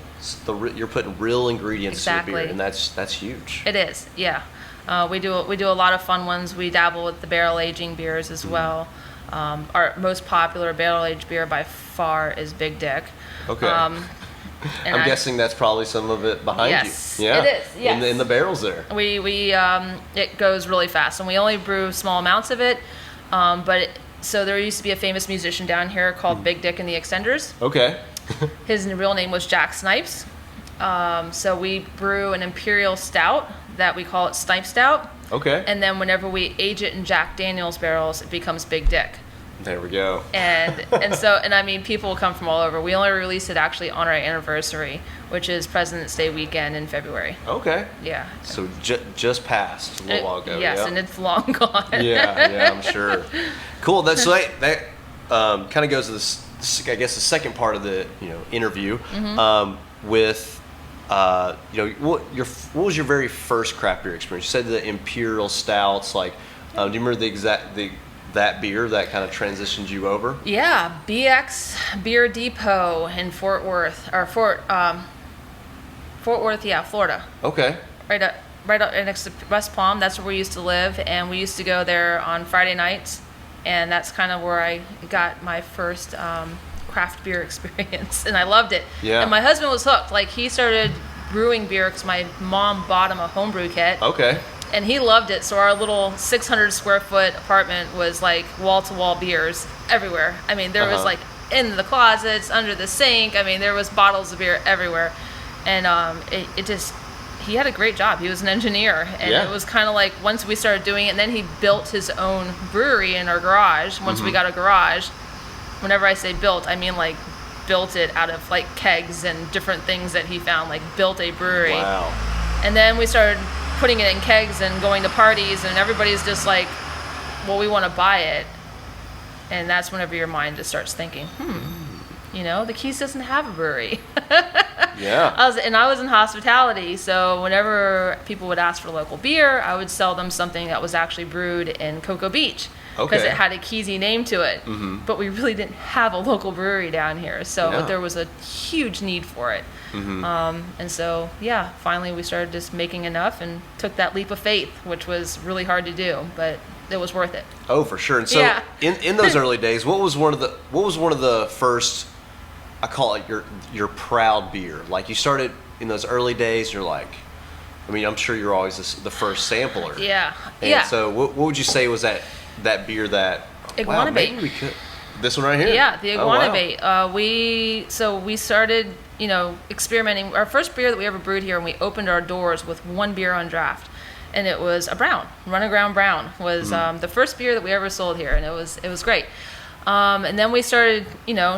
Speaker 1: You're putting real ingredients to the beer, and that's huge.
Speaker 4: It is, yeah. We do a lot of fun ones. We dabble with the barrel aging beers as well. Our most popular barrel aged beer by far is Big Dick.
Speaker 1: Okay. I'm guessing that's probably some of it behind you.
Speaker 4: Yes, it is. Yes.
Speaker 1: In the barrels there.
Speaker 4: It goes really fast, and we only brew small amounts of it. So there used to be a famous musician down here called Big Dick and the Extenders.
Speaker 1: Okay.
Speaker 4: His real name was Jack Snipes. So we brew an imperial stout that we call it Snipe Stout.
Speaker 1: Okay.
Speaker 4: And then whenever we age it in Jack Daniel's barrels, it becomes Big Dick.
Speaker 1: There we go.
Speaker 4: And I mean, people will come from all over. We only released it actually on our anniversary, which is President's Day weekend in February.
Speaker 1: Okay.
Speaker 4: Yeah.
Speaker 1: So just passed a little while ago.
Speaker 4: Yes, and it's long gone.
Speaker 1: Yeah, I'm sure. Cool. That kind of goes to this. I guess the second part of the interview with what was your very first craft beer experience? You said the imperial stouts. Like, do you remember that beer that kind of transitioned you over?
Speaker 4: Yeah, BX Beer Depot in Fort Worth, Florida.
Speaker 1: Okay.
Speaker 4: Right up next to West Palm. That's where we used to live, and we used to go there on Friday nights. And that's kind of where I got my first craft beer experience, and I loved it.
Speaker 1: Yeah.
Speaker 4: And my husband was hooked. Like, he started brewing beer because my mom bought him a homebrew kit.
Speaker 1: Okay.
Speaker 4: And he loved it. So our little 600 square foot apartment was like wall to wall beers everywhere. I mean, there was like in the closets, under the sink. I mean, there was bottles of beer everywhere. And he had a great job. He was an engineer. And it was kind of like once we started doing it, and then he built his own brewery in our garage. Once we got a garage, whenever I say built, I mean like built it out of like kegs and different things that he found, like built a brewery.
Speaker 1: Wow.
Speaker 4: And then we started putting it in kegs and going to parties, and everybody's just like, well, we want to buy it. And that's whenever your mind just starts thinking, the Keys doesn't have a brewery.
Speaker 1: Yeah.
Speaker 4: I was in hospitality, so whenever people would ask for local beer, I would sell them something that was actually brewed in Cocoa Beach. Because it had a Keysy name to it. But we really didn't have a local brewery down here, so there was a huge need for it. And so, finally we started just making enough and took that leap of faith, which was really hard to do, but it was worth it.
Speaker 1: Oh, for sure. And so in those early days, what was one of the first, I call it your proud beer? Like, you started in those early days, you're like, I mean, I'm sure you're always the first sampler.
Speaker 4: Yeah.
Speaker 1: And so what would you say was that beer that
Speaker 4: Iguana Bait.
Speaker 1: Maybe we could. This one right here?
Speaker 4: Yeah, the Iguana Bait. We started, experimenting. Our first beer that we ever brewed here, and we opened our doors with one beer on draft, and it was a brown. Run-aground Brown was the first beer that we ever sold here, and it was great. And then we started,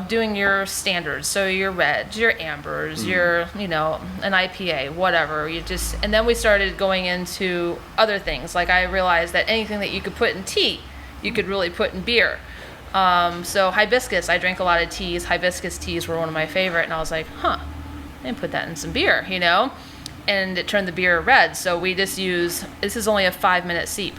Speaker 4: doing your standards. So your reds, your ambers, your, an IPA, whatever. And then we started going into other things. Like, I realized that anything that you could put in tea, you could really put in beer. So hibiscus, I drank a lot of teas. Hibiscus teas were one of my favorite. And I was like, I didn't put that in some beer, And it turned the beer red. So we just this is only a 5-minute steep.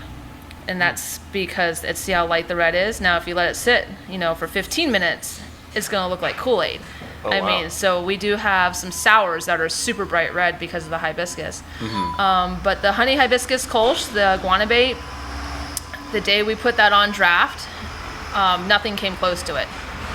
Speaker 4: And that's because see how light the red is. Now, if you let it sit, for 15 minutes, it's going to look like Kool-Aid. Mean, so we do have some sours that are super bright red because of the hibiscus. But the honey hibiscus kolsch, the Iguana Bait, the day we put that on draft, nothing came close to it.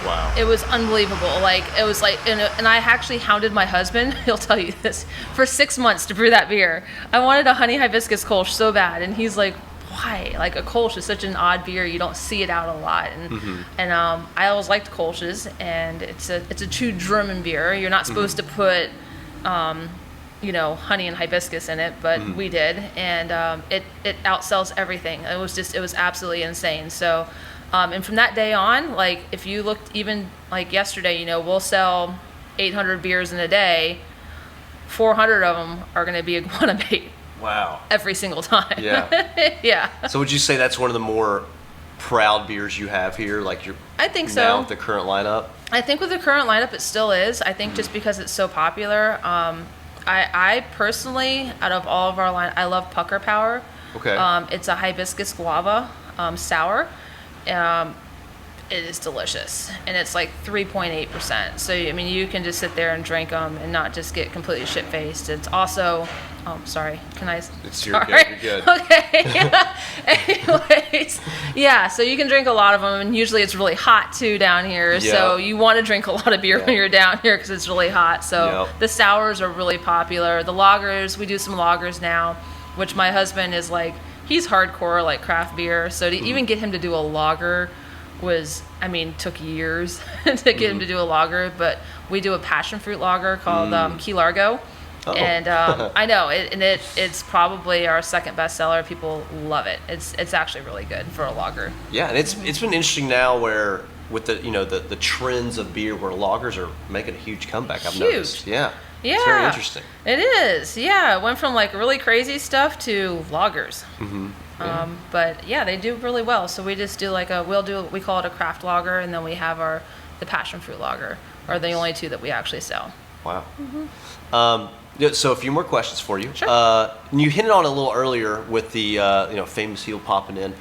Speaker 1: Wow.
Speaker 4: It was unbelievable. Like, it was like, and I actually hounded my husband, he'll tell you this, for 6 months to brew that beer. I wanted a honey hibiscus kolsch so bad, and he's like, why? Like, a kolsch is such an odd beer. You don't see it out a lot. And I always liked kolsches, and it's a true German beer. You're not supposed to put, honey and hibiscus in it, but we did, and it outsells everything. It was absolutely insane. So, and from that day on, like, if you looked even like yesterday, we'll sell 800 beers in a day. 400 of them are going to be Iguana Bait.
Speaker 1: Wow.
Speaker 4: Every single time.
Speaker 1: Yeah.
Speaker 4: Yeah.
Speaker 1: So would you say that's one of the more proud beers you have here? Like,
Speaker 4: I think so.
Speaker 1: Now with the current lineup?
Speaker 4: I think with the current lineup, it still is. I think just because it's so popular. I personally, out of all of our line, I love Pucker Power.
Speaker 1: Okay.
Speaker 4: It's a hibiscus guava sour. It is delicious, and it's like 3.8%. So, I mean, you can just sit there and drink them and not just get completely shit-faced. It's also, sorry, can I?
Speaker 1: You're good.
Speaker 4: Okay. Anyways, yeah, so you can drink a lot of them, and usually it's really hot too down here.
Speaker 1: Yeah.
Speaker 4: So you want to drink a lot of beer when you're down here because it's really hot. So the sours are really popular. The lagers, we do some lagers now, which my husband is like, he's hardcore like craft beer. So to even get him to do a lager took years to get him to do a lager, but we do a passion fruit lager called Key Largo. Oh. And I know it's probably our second bestseller. People love it. It's actually really good for a lager.
Speaker 1: Yeah, and it's been interesting now where with the trends of beer where lagers are making a huge comeback. I've noticed. Yeah.
Speaker 4: Yeah.
Speaker 1: It's very interesting.
Speaker 4: It is. Yeah, it went from like really crazy stuff to lagers. Yeah. But yeah, they do really well. So we just do we call it a craft lager, and then we have the passion fruit lager are the only two that we actually sell.
Speaker 1: Wow. So a few more questions for you.
Speaker 4: Sure.
Speaker 1: You hinted on it a little earlier with the famous heel popping in,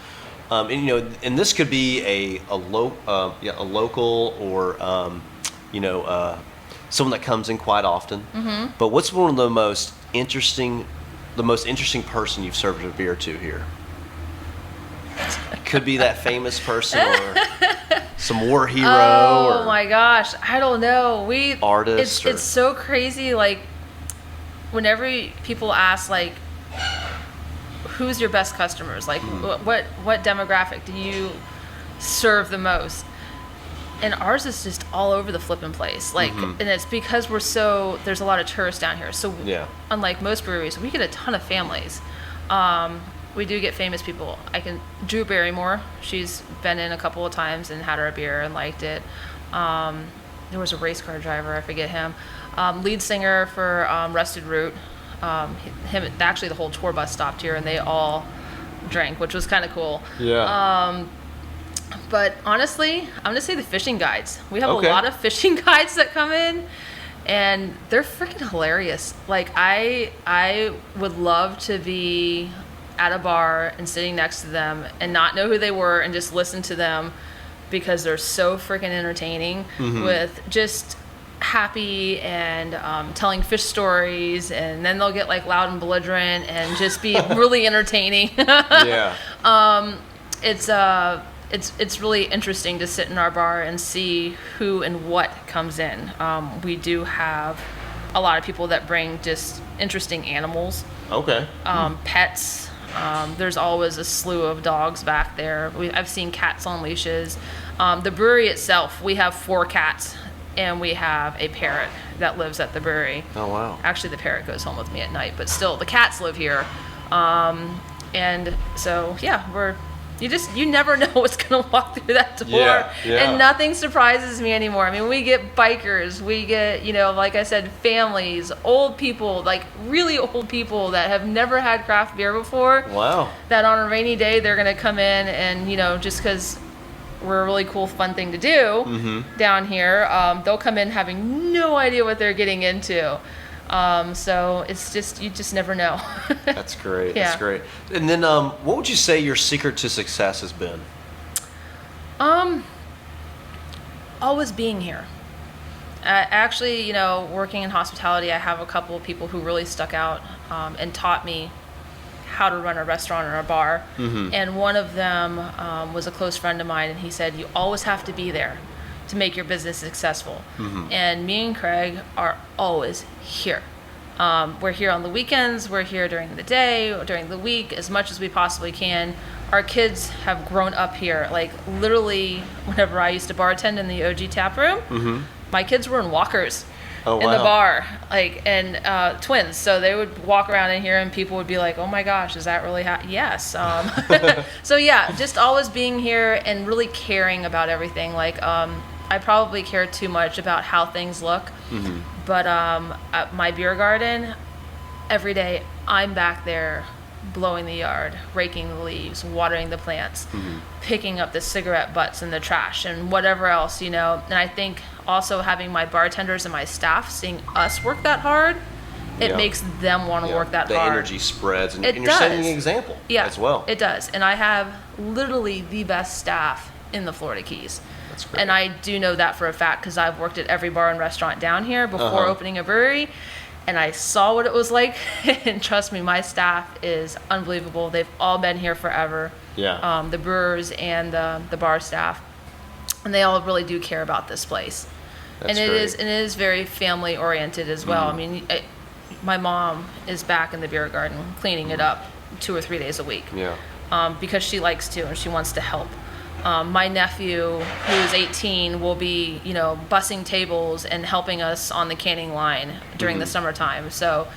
Speaker 1: and this could be a local or someone that comes in quite often. But what's one of the most interesting person you've served a beer to here? Could be that famous person or Some war hero
Speaker 4: Oh
Speaker 1: or
Speaker 4: my gosh, I don't know.
Speaker 1: Artist
Speaker 4: It's so crazy. Like, whenever people ask, like, who's your best customers? Like, what demographic do you serve the most? And ours is just all over the flipping place. Like, and it's because there's a lot of tourists down here. So unlike most breweries, we get a ton of families. We do get famous people. Drew Barrymore, she's been in a couple of times and had her beer and liked it. There was a race car driver, I forget him. Lead singer for Rusted Root. Actually the whole tour bus stopped here and they all drank, which was kind of cool.
Speaker 1: Yeah.
Speaker 4: But honestly, I'm going to say the fishing guides. We have a lot of fishing guides that come in, and they're freaking hilarious. Like, I would love to be at a bar and sitting next to them and not know who they were and just listen to them because they're so freaking entertaining with just happy and telling fish stories, and then they'll get like loud and belligerent and just be really entertaining. It's really interesting to sit in our bar and see who and what comes in. We do have a lot of people that bring just interesting animals. Pets. There's always a slew of dogs back there. I've seen cats on leashes. The brewery itself, we have 4 cats, and we have a parrot that lives at the brewery.
Speaker 1: Oh, wow.
Speaker 4: Actually, the parrot goes home with me at night, but still, the cats live here. And so, yeah, you never know what's going to walk through that door. And nothing surprises me anymore. I mean, we get bikers, we get, like I said, families, old people, like really old people that have never had craft beer before.
Speaker 1: Wow.
Speaker 4: That on a rainy day, they're going to come in and, just because we're a really cool, fun thing to do down here, they'll come in having no idea what they're getting into. So it's just, you just never know.
Speaker 1: That's great. That's great. And then, what would you say your secret to success has been?
Speaker 4: Always being here. Actually, working in hospitality, I have a couple of people who really stuck out, and taught me how to run a restaurant or a bar. And one of them, was a close friend of mine, and he said, you always have to be there to make your business successful. And me and Craig are always here. We're here on the weekends, we're here during the day, during the week, as much as we possibly can. Our kids have grown up here. Like, literally, whenever I used to bartend in the OG tap room, my kids were in walkers in the bar, and twins. So they would walk around in here and people would be like, oh my gosh, is that really yes. So yeah, just always being here and really caring about everything. Like, I probably care too much about how things look, but at my beer garden, every day I'm back there blowing the yard, raking the leaves, watering the plants, picking up the cigarette butts in the trash and whatever else, And I think also having my bartenders and my staff seeing us work that hard, it makes them want to work that hard.
Speaker 1: The energy spreads, and you're
Speaker 4: does.
Speaker 1: setting an example as well.
Speaker 4: It does. And I have literally the best staff in the Florida Keys. And I do know that for a fact because I've worked at every bar and restaurant down here before opening a brewery, and I saw what it was like. And trust me, my staff is unbelievable. They've all been here forever. The brewers and the bar staff, and they all really do care about this place.
Speaker 1: That's
Speaker 4: and
Speaker 1: great.
Speaker 4: it is very family oriented as well. I mean, my mom is back in the beer garden cleaning it up 2 or 3 days a week. Because she likes to and she wants to help. My nephew, who is 18, will be, bussing tables and helping us on the canning line during the summertime. So,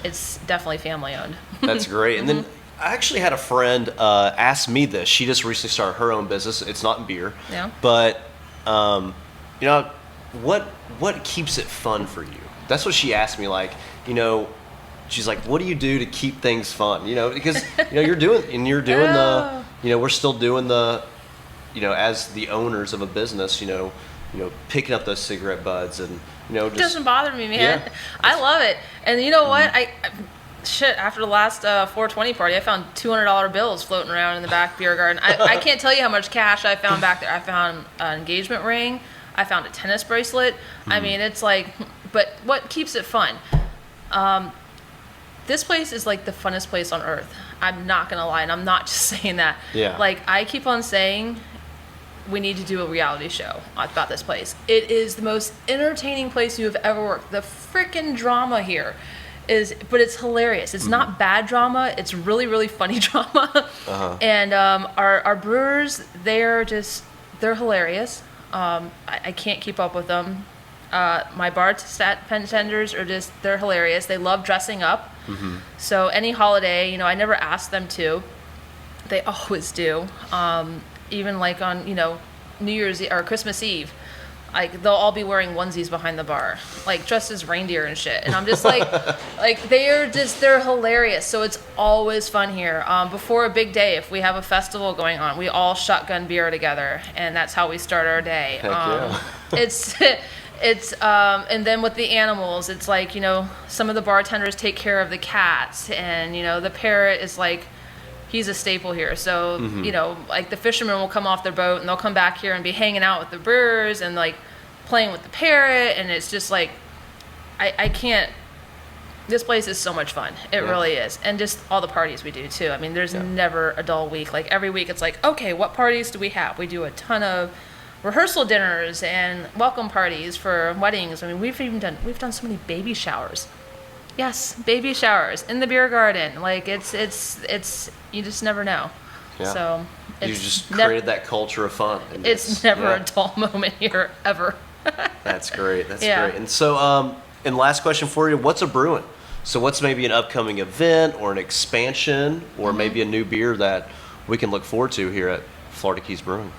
Speaker 4: it's definitely family owned.
Speaker 1: That's great. And then I actually had a friend ask me this. She just recently started her own business. It's not in beer. But, what keeps it fun for you? That's what she asked me. Like, she's like, what do you do to keep things fun? Because, you're doing the, we're still doing the, as the owners of a business, picking up those cigarette buds and,
Speaker 4: It doesn't bother me, man. I love it. And you know what? After the last 420 party, I found $200 bills floating around in the back beer garden. I can't tell you how much cash I found back there. I found an engagement ring. I found a tennis bracelet. I mean, it's like, but what keeps it fun? This place is like the funnest place on earth. I'm not going to lie, and I'm not just saying that. Like, I keep on saying we need to do a reality show about this place. It is the most entertaining place you have ever worked. The freaking drama here but it's hilarious. It's not bad drama. It's really, really funny drama. And our brewers, they're hilarious. I can't keep up with them. My bartenders they're hilarious. They love dressing up. So any holiday, I never ask them to. They always do. Even like on, New Year's or Christmas Eve, like they'll all be wearing onesies behind the bar, like dressed as reindeer and shit. And I'm just like, they're hilarious. So it's always fun here. Before a big day, if we have a festival going on, we all shotgun beer together, and that's how we start our day.
Speaker 1: Heck yeah.
Speaker 4: It's and then with the animals, it's like, some of the bartenders take care of the cats, and the parrot is like, he's a staple here. So, like the fishermen will come off their boat and they'll come back here and be hanging out with the brewers and like playing with the parrot. And it's just like, I can't, this place is so much fun. It really is. And just all the parties we do too. I mean, there's never a dull week. Like every week it's like, okay, what parties do we have? We do a ton of rehearsal dinners and welcome parties for weddings. I mean, we've done so many baby showers. Yes, baby showers in the beer garden. Like it's you just never know.
Speaker 1: Yeah.
Speaker 4: So
Speaker 1: You just created that culture of fun.
Speaker 4: It's never a dull moment here ever.
Speaker 1: That's great. That's great. And so, and last question for you: what's a brewing? So, what's maybe an upcoming event or an expansion or maybe a new beer that we can look forward to here at Florida Keys Brewing?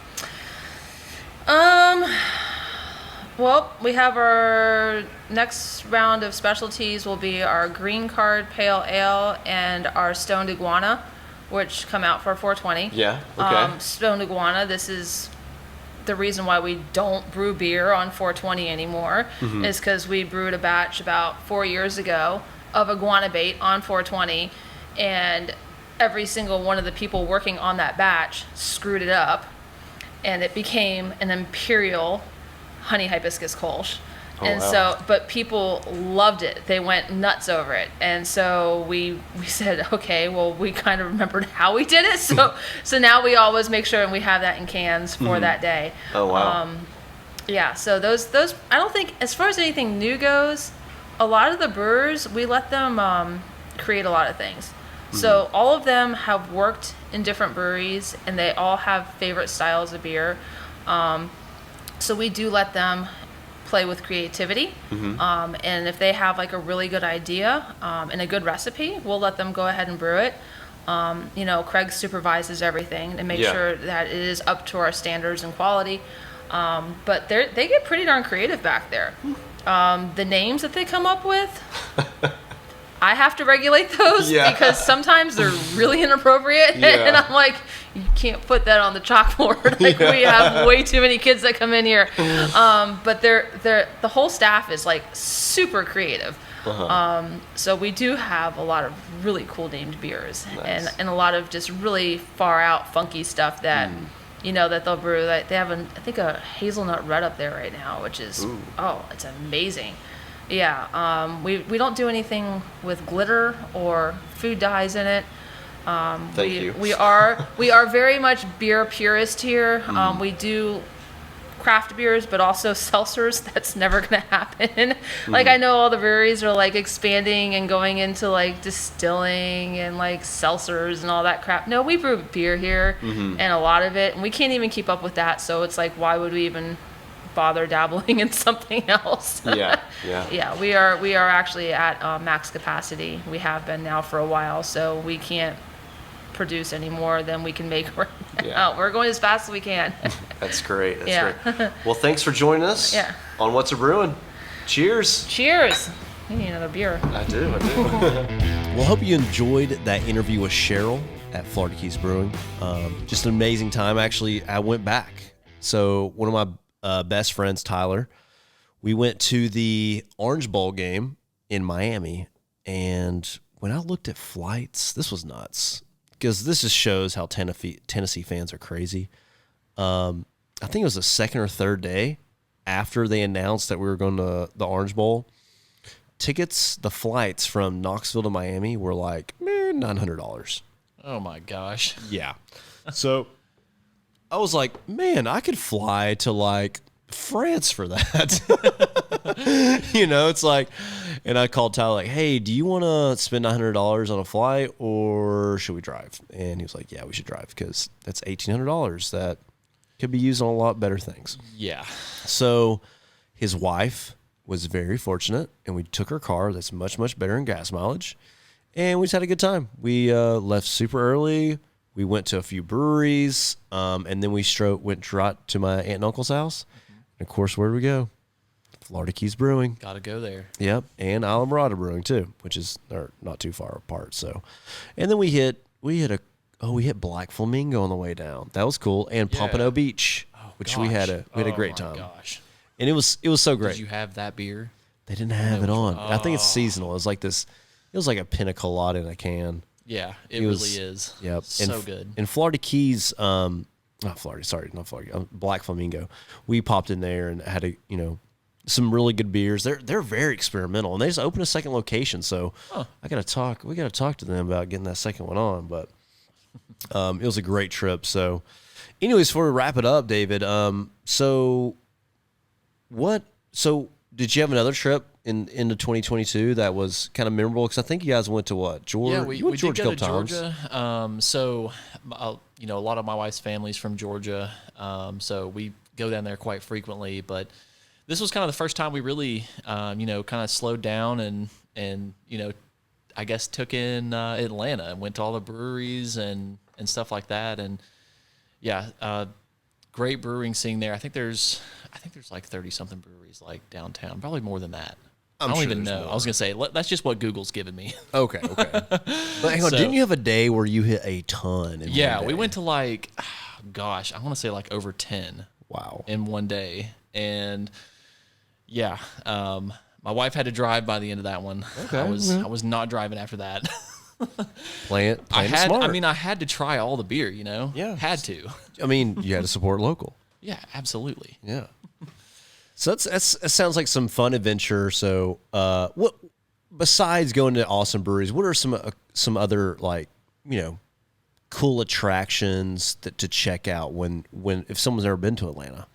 Speaker 4: Well, we have our next round of specialties will be our Green Card Pale Ale and our Stoned Iguana, which come out for 420.
Speaker 1: Yeah, okay.
Speaker 4: Stoned Iguana, this is the reason why we don't brew beer on 420 anymore, is because we brewed a batch about 4 years ago of iguana bait on 420, and every single one of the people working on that batch screwed it up, and it became an imperial honey hibiscus kolsch. But people loved it. They went nuts over it. And so we said, okay, well, we kind of remembered how we did it. So now we always make sure and we have that in cans for that day.
Speaker 1: Oh, wow.
Speaker 4: So those, I don't think, as far as anything new goes, a lot of the brewers, we let them create a lot of things. So all of them have worked in different breweries and they all have favorite styles of beer. So we do let them play with creativity. And if they have like a really good idea and a good recipe, we'll let them go ahead and brew it. Craig supervises everything to make sure that it is up to our standards and quality. But they get pretty darn creative back there. The names that they come up with, I have to regulate those because sometimes they're really inappropriate. And I'm like, you can't put that on the chalkboard. Like we have way too many kids that come in here. But the whole staff is like super creative. So we do have a lot of really cool named beers. Nice. and a lot of just really far out funky stuff that that they'll brew. Like they have I think a hazelnut red up there right now, which is it's amazing. Yeah, we don't do anything with glitter or food dyes in it.
Speaker 1: Thank you.
Speaker 4: We are very much beer purist here. We do craft beers, but also seltzers. That's never going to happen. Like I know all the breweries are like expanding and going into like distilling and like seltzers and all that crap. No, we brew beer here, and a lot of it, and we can't even keep up with that. So it's like, why would we even bother dabbling in something else? Yeah, we are actually at max capacity. We have been now for a while, so we can't produce any more than we can make right now. We're going as fast as we can.
Speaker 1: That's great. That's great. Well, thanks for joining us on What's a Brewing. Cheers.
Speaker 4: We need another beer.
Speaker 1: I do. Well, I hope you enjoyed that interview with Cheryl at Florida Keys Brewing. Just an amazing time. Actually, I went back. So one of my best friends, Tyler, we went to the Orange Bowl game in Miami, and when I looked at flights, this was nuts, because this just shows how Tennessee fans are crazy. I think it was the second or third day after they announced that we were going to the Orange Bowl. The flights from Knoxville to Miami were like $900.
Speaker 2: Oh my gosh.
Speaker 1: Yeah. So I was like, man, I could fly to like France for that. It's like, and I called Tyler like, hey, do you want to spend $900 on a flight or should we drive? And he was like, yeah, we should drive because that's $1,800 that could be used on a lot better things.
Speaker 2: Yeah.
Speaker 1: So his wife was very fortunate, and we took her car that's much, much better in gas mileage, and we just had a good time. We left super early. We went to a few breweries, and then we went right to my aunt and uncle's house. And of course, where did we go? Florida Keys Brewing.
Speaker 2: Got to go there.
Speaker 1: Yep, and Islamorada Brewing too, which is not too far apart. So, and then we hit Black Flamingo on the way down. That was cool, and Pompano Beach, which we had a great time.
Speaker 2: Gosh.
Speaker 1: And it was so great.
Speaker 2: Did you have that beer?
Speaker 1: They didn't have it on. I think it's seasonal. It was like this. It was like a pina colada in a can.
Speaker 2: Yeah, it really is.
Speaker 1: Yep,
Speaker 2: so good.
Speaker 1: In Florida Keys, not Florida. Black Flamingo. We popped in there and had some really good beers. They're very experimental, and they just opened a second location. So we got to talk to them about getting that second one on. But it was a great trip. So, anyways, before we wrap it up, David, so did you have another trip into 2022 that was kind of memorable? Because I think you guys went to what? Georgia?
Speaker 2: Yeah, we did go to Georgia. A lot of my wife's family's from Georgia, so we go down there quite frequently. But this was kind of the first time we really, kind of slowed down and I guess took in Atlanta and went to all the breweries and stuff like that. And yeah, great brewing scene there. I think there's like 30 something breweries like downtown, probably more than that. I don't even know. More. I was gonna say that's just what Google's given me.
Speaker 1: Okay. But hang on, didn't you have a day where you hit a ton?
Speaker 2: We went to like, I want to say like over 10.
Speaker 1: Wow. In
Speaker 2: one day, and yeah, my wife had to drive by the end of that one.
Speaker 1: Okay.
Speaker 2: I was not driving after that.
Speaker 1: Playing
Speaker 2: smart. I had to try all the beer,
Speaker 1: Yeah.
Speaker 2: Had to.
Speaker 1: I mean, you had to support local.
Speaker 2: Yeah, absolutely.
Speaker 1: Yeah. So that sounds like some fun adventure. So, what besides going to awesome breweries, what are some other cool attractions to check out if someone's never been to Atlanta?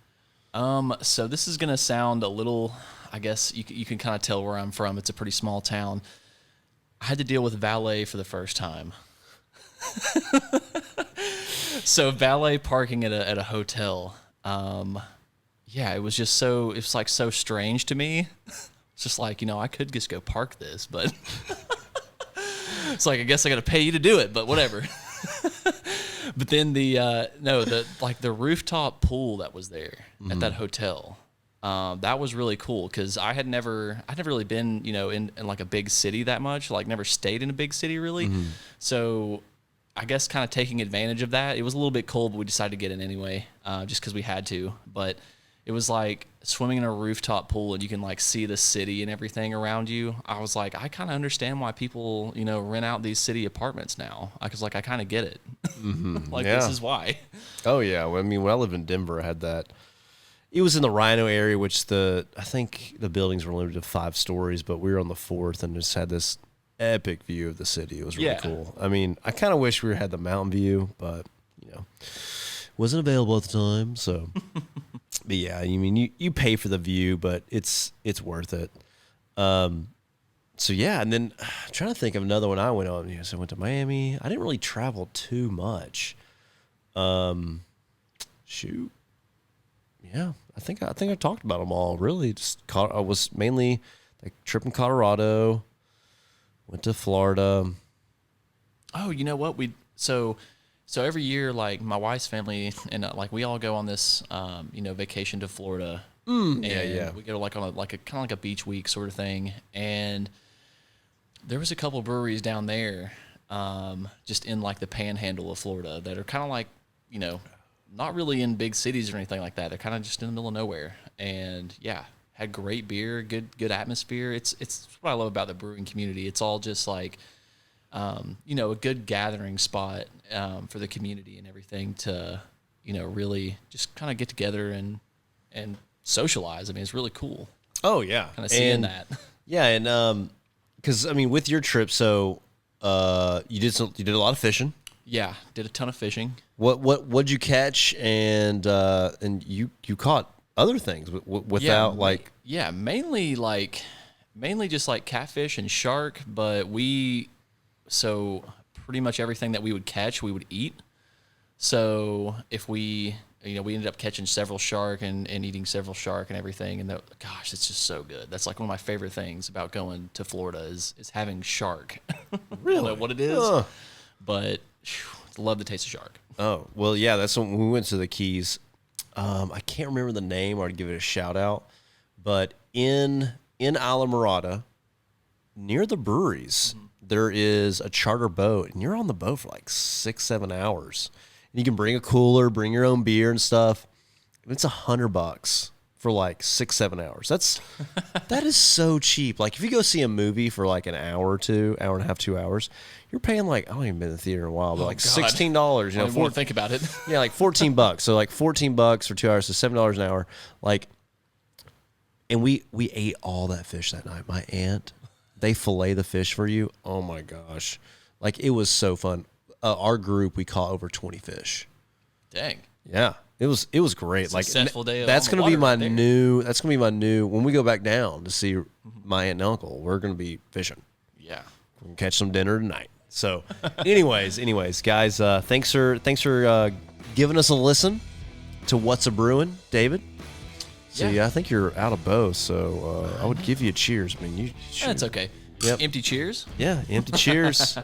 Speaker 2: So this is gonna sound a little, I guess you can kind of tell where I'm from. It's a pretty small town. I had to deal with valet for the first time. So valet parking at a hotel. It was just so strange to me. It's just like, I could just go park this, but it's like, I guess I got to pay you to do it, but whatever. But then the rooftop pool that was there at that hotel, that was really cool because I had never really been, in like a big city that much, like never stayed in a big city really. So I guess kind of taking advantage of that. It was a little bit cold, but we decided to get in anyway, just because we had to. But it was like swimming in a rooftop pool and you can like see the city and everything around you. I was like, I kind of understand why people, rent out these city apartments now. I was like, I kind of get it. This is why.
Speaker 1: Oh yeah. Well, I mean, when I lived in Denver, I had that. It was in the Rhino area, which I think the buildings were limited to 5 stories, but we were on the 4th and just had this epic view of the city. It was really cool. I mean, I kind of wish we had the mountain view, but wasn't available at the time. So, but yeah, I mean, you pay for the view, but it's worth it. So yeah, and then I'm trying to think of another one I went on. So I went to Miami. I didn't really travel too much. Shoot. Yeah, I think I talked about them all. Really, I was mainly like trip in Colorado. Went to Florida.
Speaker 2: Oh, you know what? So every year, like my wife's family and like we all go on this, vacation to Florida.
Speaker 1: Yeah.
Speaker 2: We go like on a kind of like a beach week sort of thing, and there was a couple breweries down there, just in like the panhandle of Florida that are kind of like, not really in big cities or anything like that. They're kind of just in the middle of nowhere, and yeah, had great beer, good atmosphere. It's what I love about the brewing community. It's all just like, a good gathering spot for the community and everything to, really just kind of get together and socialize. I mean, it's really cool.
Speaker 1: Oh yeah,
Speaker 2: kind of seeing that.
Speaker 1: Yeah, and because I mean, with your trip, so you did a lot of fishing.
Speaker 2: Yeah, did a ton of fishing.
Speaker 1: What'd you catch? And you caught other things without
Speaker 2: mainly just like catfish and shark, but so pretty much everything that we would catch, we would eat. So if we ended up catching several shark and eating several shark and everything. And gosh, it's just so good. That's like one of my favorite things about going to Florida is having shark.
Speaker 1: Really?
Speaker 2: I don't know what it is, but love the taste of shark.
Speaker 1: Oh, well, yeah, that's when we went to the Keys. I can't remember the name, or I'd give it a shout out, but in Islamorada, near the breweries, there is a charter boat, and you're on the boat for like 6-7 hours. And you can bring a cooler, bring your own beer and stuff. And it's $100 for like 6-7 hours. That is so cheap. Like if you go see a movie for like an hour or two, hour and a half, 2 hours, you're paying like, I haven't even been to the theater in a while, but like $16.
Speaker 2: I won't think about it.
Speaker 1: Yeah, like $14. So like $14 for 2 hours, so $7 an hour. Like, and we ate all that fish that night. My aunt, they fillet the fish for you. Oh my gosh, like it was so fun. Our group, we caught over 20 fish.
Speaker 2: Dang.
Speaker 1: Yeah, it was great.
Speaker 2: It's
Speaker 1: like
Speaker 2: a successful day.
Speaker 1: That's gonna be my new. That's gonna be my new. When we go back down to see my aunt and uncle, we're gonna be fishing.
Speaker 2: Yeah,
Speaker 1: we can catch some dinner tonight. So, anyways, guys, thanks for giving us a listen to What's a Brewin', David. So yeah, I think you're out of both. So I would give you a cheers. I mean,
Speaker 2: that's okay.
Speaker 1: Yep.
Speaker 2: Empty cheers.
Speaker 1: Yeah, empty cheers.